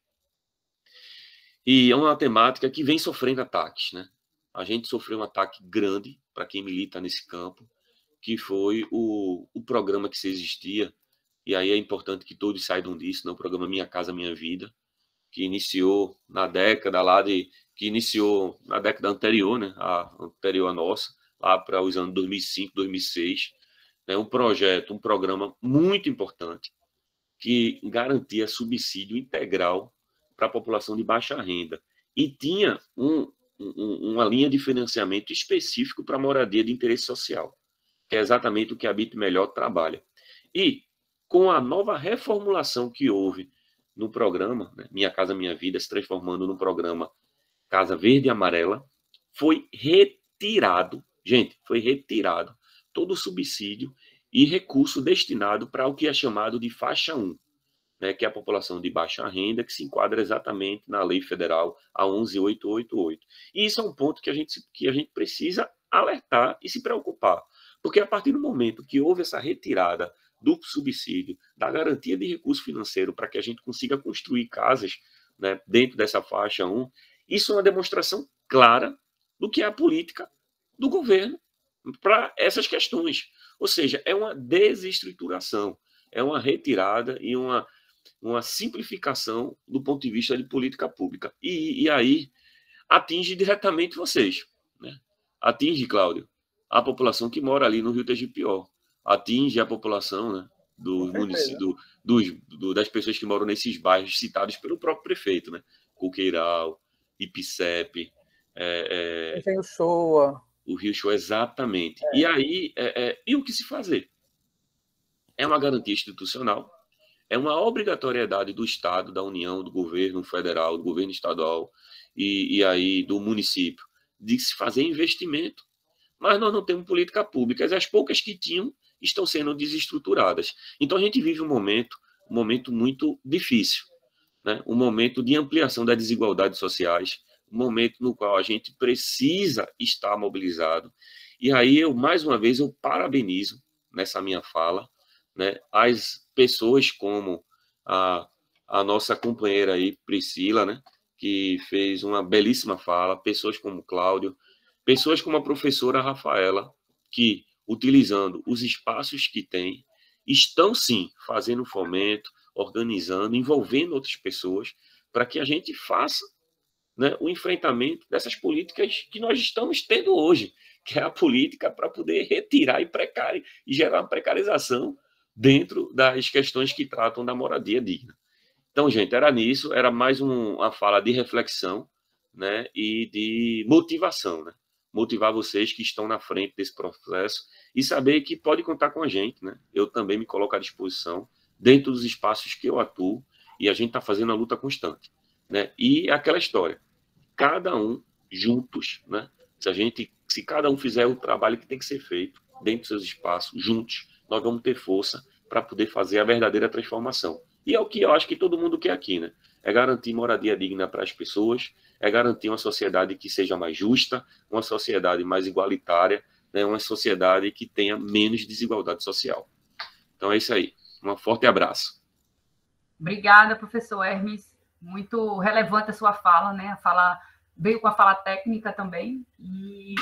E é uma temática que vem sofrendo ataques, né? a gente sofreu um ataque grande, para quem milita nesse campo, que foi o programa que se existia, e aí é importante que todos saibam disso, né? O programa Minha Casa Minha Vida, que iniciou na década anterior, né? A anterior à nossa, lá para os anos 2005, 2006, né? Um programa muito importante, que garantia subsídio integral para a população de baixa renda. E tinha uma linha de financiamento específico para moradia de interesse social, que é exatamente o que a Habite Melhor trabalha. E, com a nova reformulação que houve no programa, né, Minha Casa Minha Vida, se transformando no programa Casa Verde e Amarela, foi retirado todo o subsídio e recurso destinado para o que é chamado de faixa 1, né, que é a população de baixa renda, que se enquadra exatamente na Lei Federal a 11.888. E isso é um ponto que a gente precisa alertar e se preocupar, porque a partir do momento que houve essa retirada do subsídio, da garantia de recurso financeiro para que a gente consiga construir casas, né, dentro dessa faixa 1, isso é uma demonstração clara do que é a política do governo para essas questões. Ou seja, é uma desestruturação, é uma retirada e uma simplificação do ponto de vista de política pública. E aí atinge diretamente vocês, né? Atinge, Cláudio, a população que mora ali no Rio Tegipió, atinge a população, né, das pessoas que moram nesses bairros citados pelo próprio prefeito, né? Coqueiral, Ipicep, Tem Shoa. O Rio Shoa, exatamente. E aí, e o que se fazer? É uma garantia institucional, é uma obrigatoriedade do Estado, da União, do governo federal, do governo estadual e aí do município, de se fazer investimento. Mas nós não temos política pública. As poucas que tinham estão sendo desestruturadas. Então a gente vive um momento muito difícil, né? Um momento de ampliação das desigualdades sociais, um momento no qual a gente precisa estar mobilizado. E aí mais uma vez, eu parabenizo nessa minha fala, né, as pessoas como a nossa companheira aí, Priscila, né, que fez uma belíssima fala, pessoas como Cláudio, pessoas como a professora Rafaela, que, utilizando os espaços que têm, estão, sim, fazendo fomento, organizando, envolvendo outras pessoas, para que a gente faça, né, o enfrentamento dessas políticas que nós estamos tendo hoje, que é a política para poder retirar e gerar uma precarização dentro das questões que tratam da moradia digna. Então, gente, era mais uma fala de reflexão, né, e de motivação, né? Motivar vocês que estão na frente desse processo e saber que pode contar com a gente, né? Eu também me coloco à disposição dentro dos espaços que eu atuo e a gente está fazendo a luta constante, né? E aquela história, cada um juntos, né? Se cada um fizer o trabalho que tem que ser feito dentro dos seus espaços, juntos, nós vamos ter força para poder fazer a verdadeira transformação. E é o que eu acho que todo mundo quer aqui, né? É garantir moradia digna para as pessoas, é garantir uma sociedade que seja mais justa, uma sociedade mais igualitária, né? Uma sociedade que tenha menos desigualdade social. Então é isso aí. Um forte abraço. Obrigada, professor Hermes. Muito relevante a sua fala, né? A fala veio com a fala técnica também e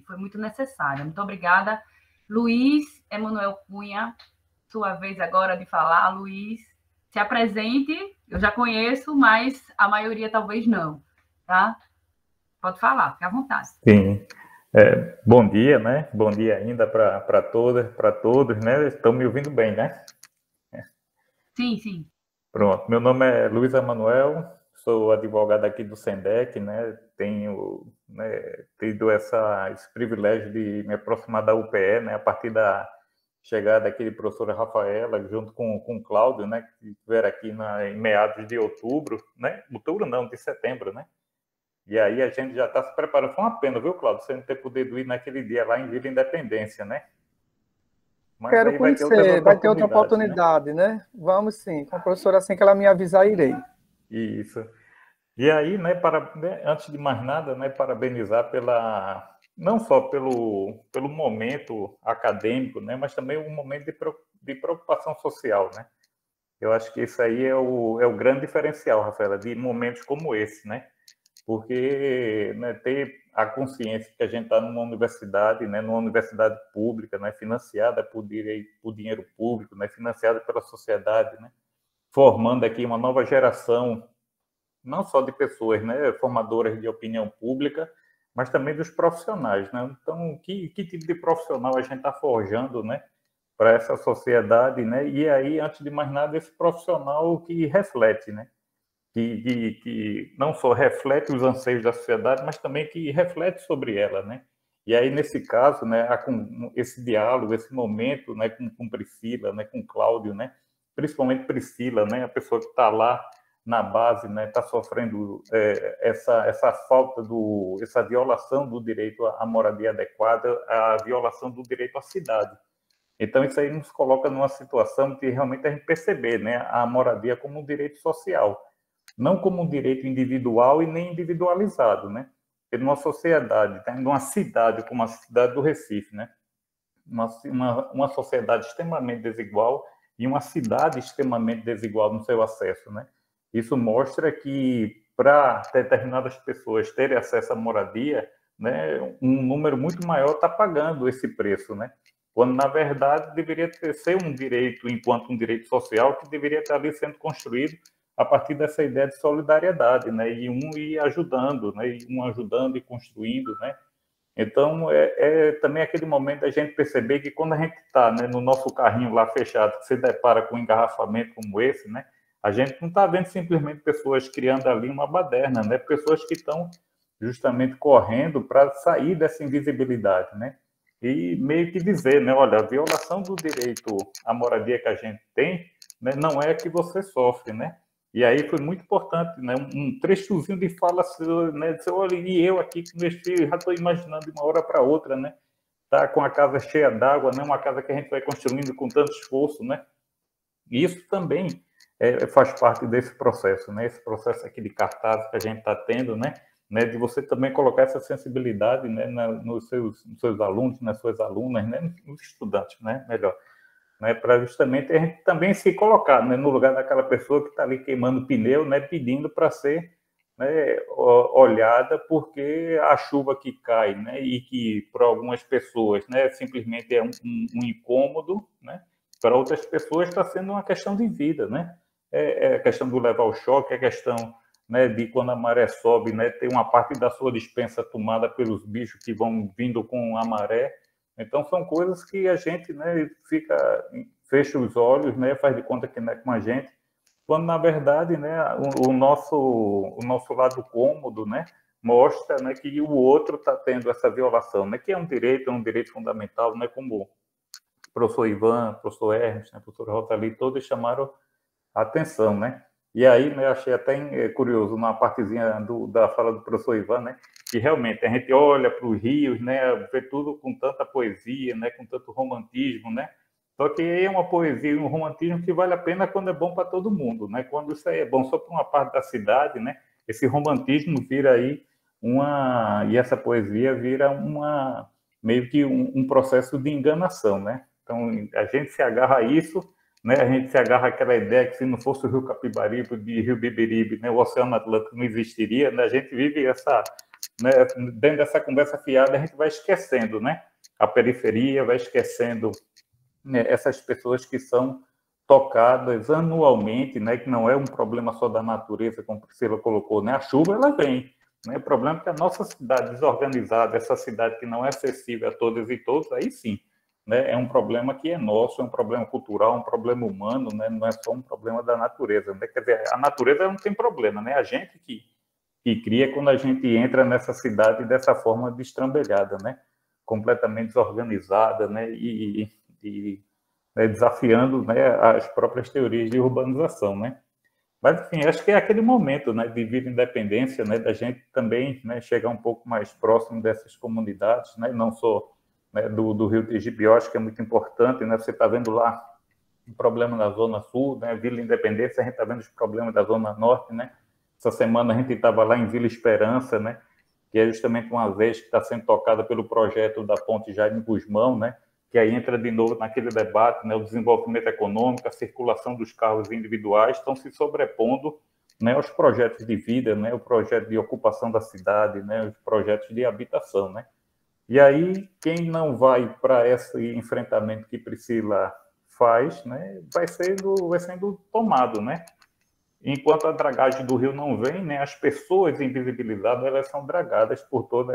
foi muito necessária. Muito obrigada. Luiz Emanuel Cunha, sua vez agora de falar. Luiz, se apresente. Eu já conheço, mas a maioria talvez não, tá? Pode falar, fique à vontade. Sim. Bom dia, né? Bom dia ainda para todas, para todos, né? Estão me ouvindo bem, né? Sim, sim. Pronto. Meu nome é Luiz Emanuel, sou advogado aqui do SENDEC, né? Tenho, né, tido esse privilégio de me aproximar da UPE, né? A partir da chegada aqui de professora Rafaela, junto com o Cláudio, né? Que estiveram aqui em meados de outubro, né? Outubro não, de setembro, né? E aí a gente já está se preparando. Foi uma pena, viu, Cláudio, você não ter podido ir naquele dia lá em Vila Independência, né? Mas quero conhecer, vai ter outra oportunidade, né? Vamos sim, com a professora, assim que ela me avisar, irei. Isso. E aí, né, antes de mais nada, né, parabenizar não só pelo momento acadêmico, né, mas também um momento de preocupação social, né? Eu acho que isso aí é o grande diferencial, Rafaela, de momentos como esse, né? porque, né, ter a consciência que a gente está numa universidade, né, numa universidade pública, né, financiada por dinheiro público, né, financiada pela sociedade, né, formando aqui uma nova geração, não só de pessoas, né, formadoras de opinião pública, mas também dos profissionais, né? Então, que tipo de profissional a gente está forjando, né, para essa sociedade, né? E aí, antes de mais nada, esse profissional que reflete, né? Que não só reflete os anseios da sociedade, mas também que reflete sobre ela, né? E aí, nesse caso, né, com esse diálogo, esse momento, né, com Priscila, né, com Cláudio, né? Principalmente Priscila, né? A pessoa que está lá na base, né, está sofrendo essa falta essa violação do direito à moradia adequada, a violação do direito à cidade. Então, isso aí nos coloca numa situação de realmente a gente perceber, né, a moradia como um direito social, não como um direito individual e nem individualizado, né? Porque numa sociedade, numa cidade como a cidade do Recife, né, uma sociedade extremamente desigual e uma cidade extremamente desigual no seu acesso, né? Isso mostra que, para determinadas pessoas terem acesso à moradia, né, um número muito maior está pagando esse preço, né? Quando, na verdade, deveria ser um direito, enquanto um direito social, que deveria estar ali sendo construído a partir dessa ideia de solidariedade, né? E um ir ajudando, né? E um ajudando e construindo, né? Então, também aquele momento da gente perceber que quando a gente está, né, no nosso carrinho lá fechado, que se depara com um engarrafamento como esse, né? A gente não está vendo simplesmente pessoas criando ali uma baderna, né? Pessoas que estão justamente correndo para sair dessa invisibilidade, né? E meio que dizer, né? Olha, a violação do direito à moradia que a gente tem, né, não é a que você sofre, né? E aí foi muito importante, né? Um trechozinho de fala, né? Dizer, olha, e eu aqui com meus filhos, já estou imaginando de uma hora para outra, né? Tá com a casa cheia d'água, né? Uma casa que a gente vai construindo com tanto esforço, né? E isso também faz parte desse processo, né? Esse processo aqui de cartaz que a gente está tendo, né? De você também colocar essa sensibilidade, né? Nos seus alunos, nas suas alunas, né? Nos estudantes, né? Melhor, né? Para justamente a gente também se colocar, né, no lugar daquela pessoa que está ali queimando pneu, né? Pedindo para ser, né, olhada, porque a chuva que cai, né? E que para algumas pessoas, né? Simplesmente é um incômodo, né? Para outras pessoas está sendo uma questão de vida, né? É a questão do levar o choque, é a questão, né, de quando a maré sobe, né, ter uma parte da sua despensa tomada pelos bichos que vão vindo com a maré. Então, são coisas que a gente, né, fecha os olhos, né, faz de conta que não é com a gente, quando, na verdade, né, o nosso lado cômodo, né, mostra, né, que o outro está tendo essa violação, né, que é um direito fundamental, né, como o professor Ivan, professor Hermes, né, professor Rosali, todos chamaram a atenção, né? E aí, né, eu achei até curioso, na partezinha da fala do professor Ivan, né, que realmente a gente olha para os rios, né, vê tudo com tanta poesia, né, com tanto romantismo, né? Só que é uma poesia e um romantismo que vale a pena quando é bom para todo mundo, né? Quando isso aí é bom só para uma parte da cidade, né? Esse romantismo vira aí e essa poesia vira meio que um processo de enganação, né? Então, a gente se agarra a isso, né? A gente se agarra àquela ideia que se não fosse o Rio Capibaribe, de Rio Beberibe, né, o Oceano Atlântico não existiria, né? A gente vive né, dentro dessa conversa fiada, a gente vai esquecendo, né? A periferia, vai esquecendo, né, essas pessoas que são tocadas anualmente, né? Que não é um problema só da natureza, como a Priscila colocou, né? A chuva, ela vem, né? O problema é que a nossa cidade desorganizada, essa cidade que não é acessível a todas e todos, aí sim, né, é um problema que é nosso, é um problema cultural, um problema humano, né, não é só um problema da natureza, né? Quer dizer, a natureza não tem problema, né? A gente que cria quando a gente entra nessa cidade dessa forma destrambelhada, né? Completamente desorganizada, né? Né, desafiando, né, as próprias teorias de urbanização, né? Mas, enfim, acho que é aquele momento, né, de vida independência, né, da gente também, né, chegar um pouco mais próximo dessas comunidades, né, não só, né, do Rio Tegipe, acho que é muito importante, né, você está vendo lá o problema na Zona Sul, né, Vila Independência, a gente está vendo os problemas da Zona Norte, né, essa semana a gente estava lá em Vila Esperança, né, que é justamente uma vez que está sendo tocada pelo projeto da Ponte Jaime Guzmão, né, que aí entra de novo naquele debate, né, o desenvolvimento econômico, a circulação dos carros individuais estão se sobrepondo, né, os projetos de vida, né, o projeto de ocupação da cidade, né, os projetos de habitação, né? E aí, quem não vai para esse enfrentamento que Priscila faz, né, vai sendo tomado, né? Enquanto a dragagem do rio não vem, né, as pessoas invisibilizadas, elas são dragadas por toda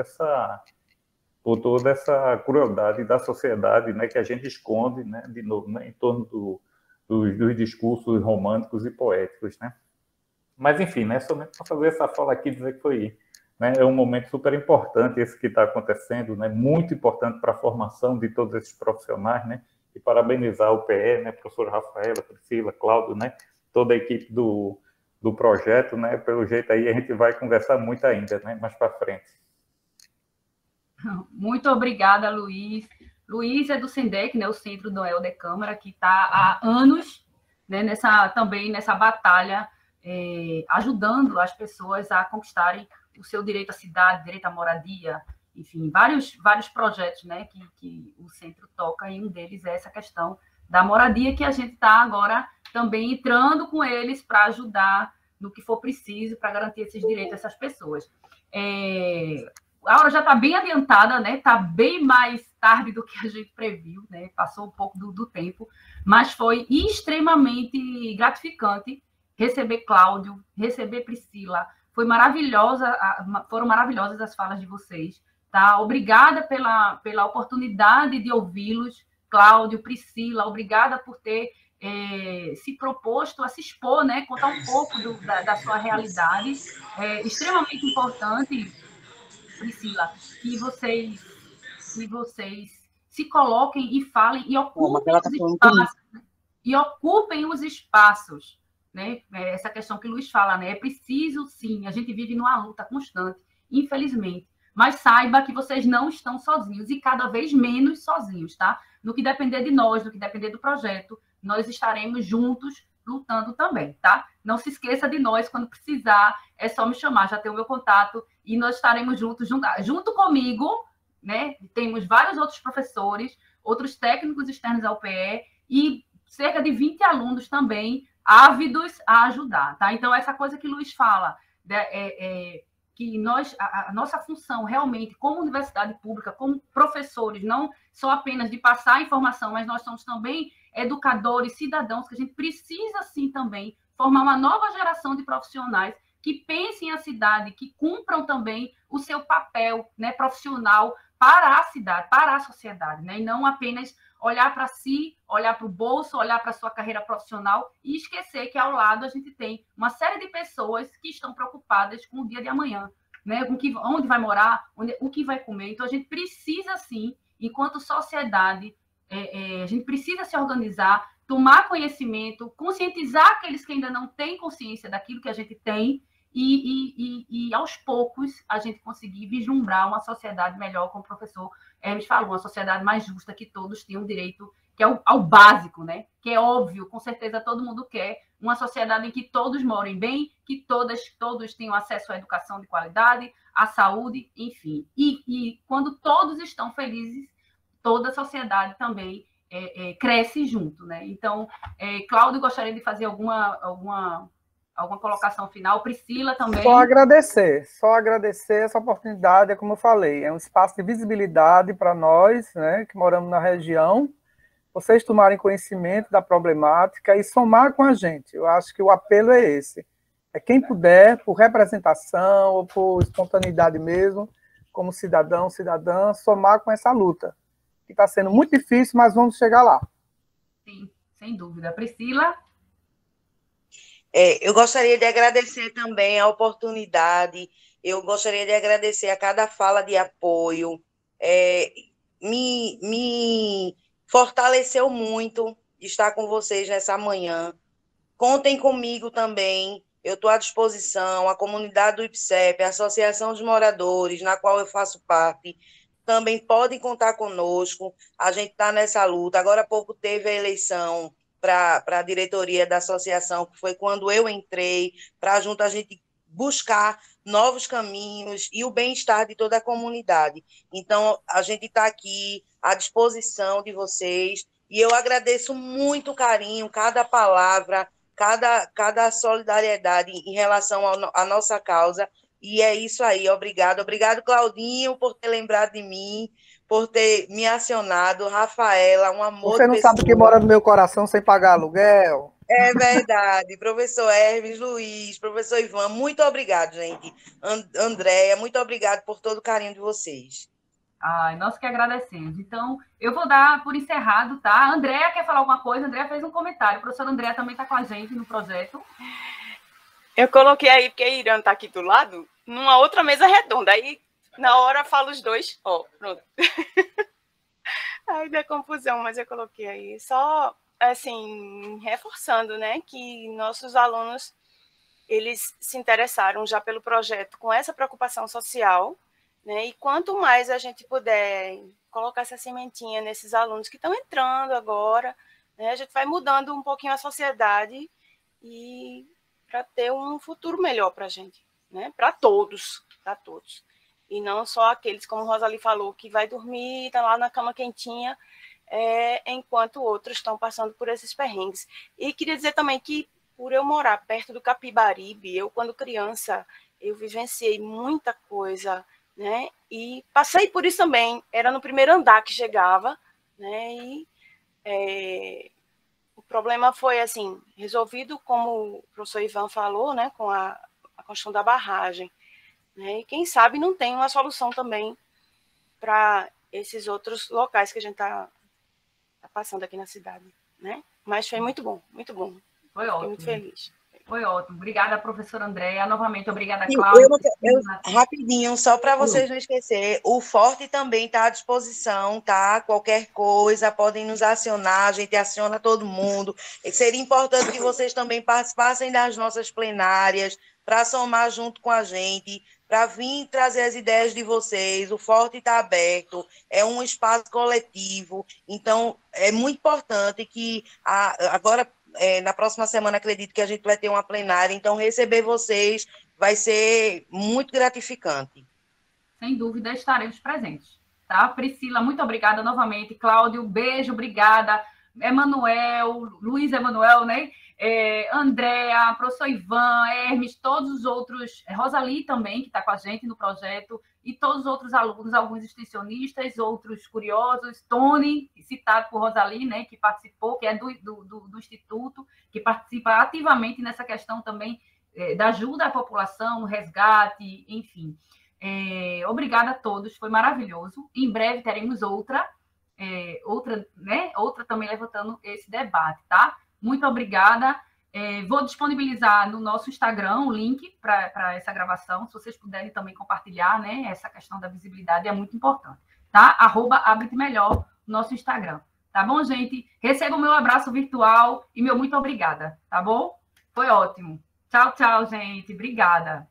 essa crueldade da sociedade, né, que a gente esconde, né, de novo, né, em torno dos discursos românticos e poéticos, né? Mas, enfim, né, somente para fazer essa fala aqui, dizer que foi, né, é um momento super importante esse que está acontecendo, né, muito importante para a formação de todos esses profissionais, né, e parabenizar o PE, né, professora Rafaela, Priscila, Cláudio, né, toda a equipe do projeto, né, pelo jeito aí a gente vai conversar muito ainda, né, mais para frente. Muito obrigada, Luiz. Luiz é do SENDEC, né, o Centro Noel de Câmara, que está há anos, né, também nessa batalha, ajudando as pessoas a conquistarem o seu direito à cidade, direito à moradia, enfim, vários projetos, né, que o centro toca, e um deles é essa questão da moradia, que a gente está agora também entrando com eles para ajudar no que for preciso para garantir esses direitos a essas pessoas. A hora já está bem adiantada, né? Está bem mais tarde do que a gente previu, né? Passou um pouco do tempo, mas foi extremamente gratificante receber Cláudio, receber Priscila. Foram maravilhosas as falas de vocês. Tá? Obrigada pela oportunidade de ouvi-los, Cláudio, Priscila. Obrigada por ter se proposto a se expor, né? Contar um pouco da sua realidade. É extremamente importante, Priscila, que vocês se coloquem e falem e ocupem os espaços, né? Essa questão que o Luiz fala, né? É preciso, sim, a gente vive numa luta constante, infelizmente, mas saiba que vocês não estão sozinhos e cada vez menos sozinhos, tá? No que depender de nós, no que depender do projeto, nós estaremos juntos lutando também, tá? Não se esqueça de nós, quando precisar, é só me chamar, já tem o meu contato e nós estaremos junto comigo, né? Temos vários outros professores, outros técnicos externos ao PE e cerca de 20 alunos também ávidos a ajudar, tá? Então, essa coisa que o Luiz fala, que a nossa função realmente, como universidade pública, como professores, não só apenas de passar a informação, mas nós somos também educadores, cidadãos, que a gente precisa, sim, também formar uma nova geração de profissionais que pensem a cidade, que cumpram também o seu papel, né, profissional para a cidade, para a sociedade, né, e não apenas olhar para si, olhar para o bolso, olhar para a sua carreira profissional e esquecer que ao lado a gente tem uma série de pessoas que estão preocupadas com o dia de amanhã, né, com onde vai morar, o que vai comer. Então, a gente precisa, sim, enquanto sociedade, a gente precisa se organizar, tomar conhecimento, conscientizar aqueles que ainda não têm consciência daquilo que a gente tem e aos poucos, a gente conseguir vislumbrar uma sociedade melhor, como o professor Hermes falou, uma sociedade mais justa, que todos tenham direito, que é ao básico, né? Que é óbvio, com certeza todo mundo quer uma sociedade em que todos morem bem, que todos tenham acesso à educação de qualidade, à saúde, enfim. E quando todos estão felizes, toda a sociedade também cresce junto, né? Então, Cláudio, gostaria de fazer alguma colocação final? Priscila também. Só agradecer essa oportunidade, é como eu falei, é um espaço de visibilidade para nós, né, que moramos na região, vocês tomarem conhecimento da problemática e somar com a gente. Eu acho que o apelo é esse. É quem puder, por representação ou por espontaneidade mesmo, como cidadão, cidadã, somar com essa luta, que está sendo muito difícil, mas vamos chegar lá. Sim, sem dúvida. Priscila? Eu gostaria de agradecer também a oportunidade, eu gostaria de agradecer a cada fala de apoio, me fortaleceu muito estar com vocês nessa manhã. Contem comigo também, eu estou à disposição, a comunidade do IPCEP, a Associação dos Moradores, na qual eu faço parte, também podem contar conosco, a gente está nessa luta. Agora há pouco teve a eleição para a diretoria da associação, que foi quando eu entrei, para junto a gente buscar novos caminhos e o bem-estar de toda a comunidade. Então, a gente está aqui à disposição de vocês, e eu agradeço muito o carinho, cada palavra, cada solidariedade em relação à nossa causa. E é isso aí, obrigado. Obrigado, Claudinho, por ter lembrado de mim, por ter me acionado. Rafaela, um amor Você não de pessoa. sabe que mora no meu coração sem pagar aluguel? É verdade. Professor Hermes, Luiz, professor Ivan, muito obrigado, gente. Andréia, muito obrigado por todo o carinho de vocês. Ai, nós que agradecemos. Então, eu vou dar por encerrado, tá? A Andréia quer falar alguma coisa? A Andréia fez um comentário. A professora Andréia também está com a gente no projeto. Eu coloquei aí, porque a Irã está aqui do lado, numa outra mesa redonda. Aí, na hora, falo os dois. Ó, pronto. Aí deu confusão, mas eu coloquei aí. Só, assim, reforçando, né, que nossos alunos, eles se interessaram já pelo projeto com essa preocupação social, né, e quanto mais a gente puder colocar essa sementinha nesses alunos que estão entrando agora, né, a gente vai mudando um pouquinho a sociedade e para ter um futuro melhor para a gente, né? Para todos, e não só aqueles, como Rosalie falou, que vai dormir, está lá na cama quentinha, enquanto outros estão passando por esses perrengues. E queria dizer também que, por eu morar perto do Capibaribe, eu, quando criança, eu vivenciei muita coisa, né? E passei por isso também, era no primeiro andar que chegava, né? E o problema foi, assim, resolvido, como o professor Ivan falou, né, com a construção da barragem, né, e quem sabe não tem uma solução também para esses outros locais que a gente está passando aqui na cidade, né? Mas foi muito bom, muito bom. Foi Fiquei ótimo. muito feliz. Foi ótimo. Obrigada, professora Andréia. Novamente, obrigada, Cláudia. Rapidinho, só para vocês não esquecerem, o Forte também está à disposição, tá? Qualquer coisa, podem nos acionar, a gente aciona todo mundo. Seria importante que vocês também participassem das nossas plenárias, para somar junto com a gente, para vir trazer as ideias de vocês. O Forte está aberto, é um espaço coletivo, então é muito importante que agora... na próxima semana, acredito que a gente vai ter uma plenária, então receber vocês vai ser muito gratificante. Sem dúvida, estaremos presentes. Tá? Priscila, muito obrigada novamente. Cláudio, beijo, obrigada. Emanuel, Luiz Emanuel, né? Andréa, professor Ivan, Hermes, todos os outros, Rosalie também, que está com a gente no projeto, e todos os outros alunos, alguns extensionistas, outros curiosos, Tony, citado por Rosalie, né, que participou, que é do Instituto, que participa ativamente nessa questão também da ajuda à população, resgate, enfim. Obrigada a todos, foi maravilhoso. Em breve teremos outra também levantando esse debate, tá? Muito obrigada. Vou disponibilizar no nosso Instagram o link para essa gravação, se vocês puderem também compartilhar, né? Essa questão da visibilidade é muito importante, tá? @abrete-melhor, nosso Instagram. Tá bom, gente? Receba o meu abraço virtual e meu muito obrigada, tá bom? Foi ótimo. Tchau, tchau, gente. Obrigada.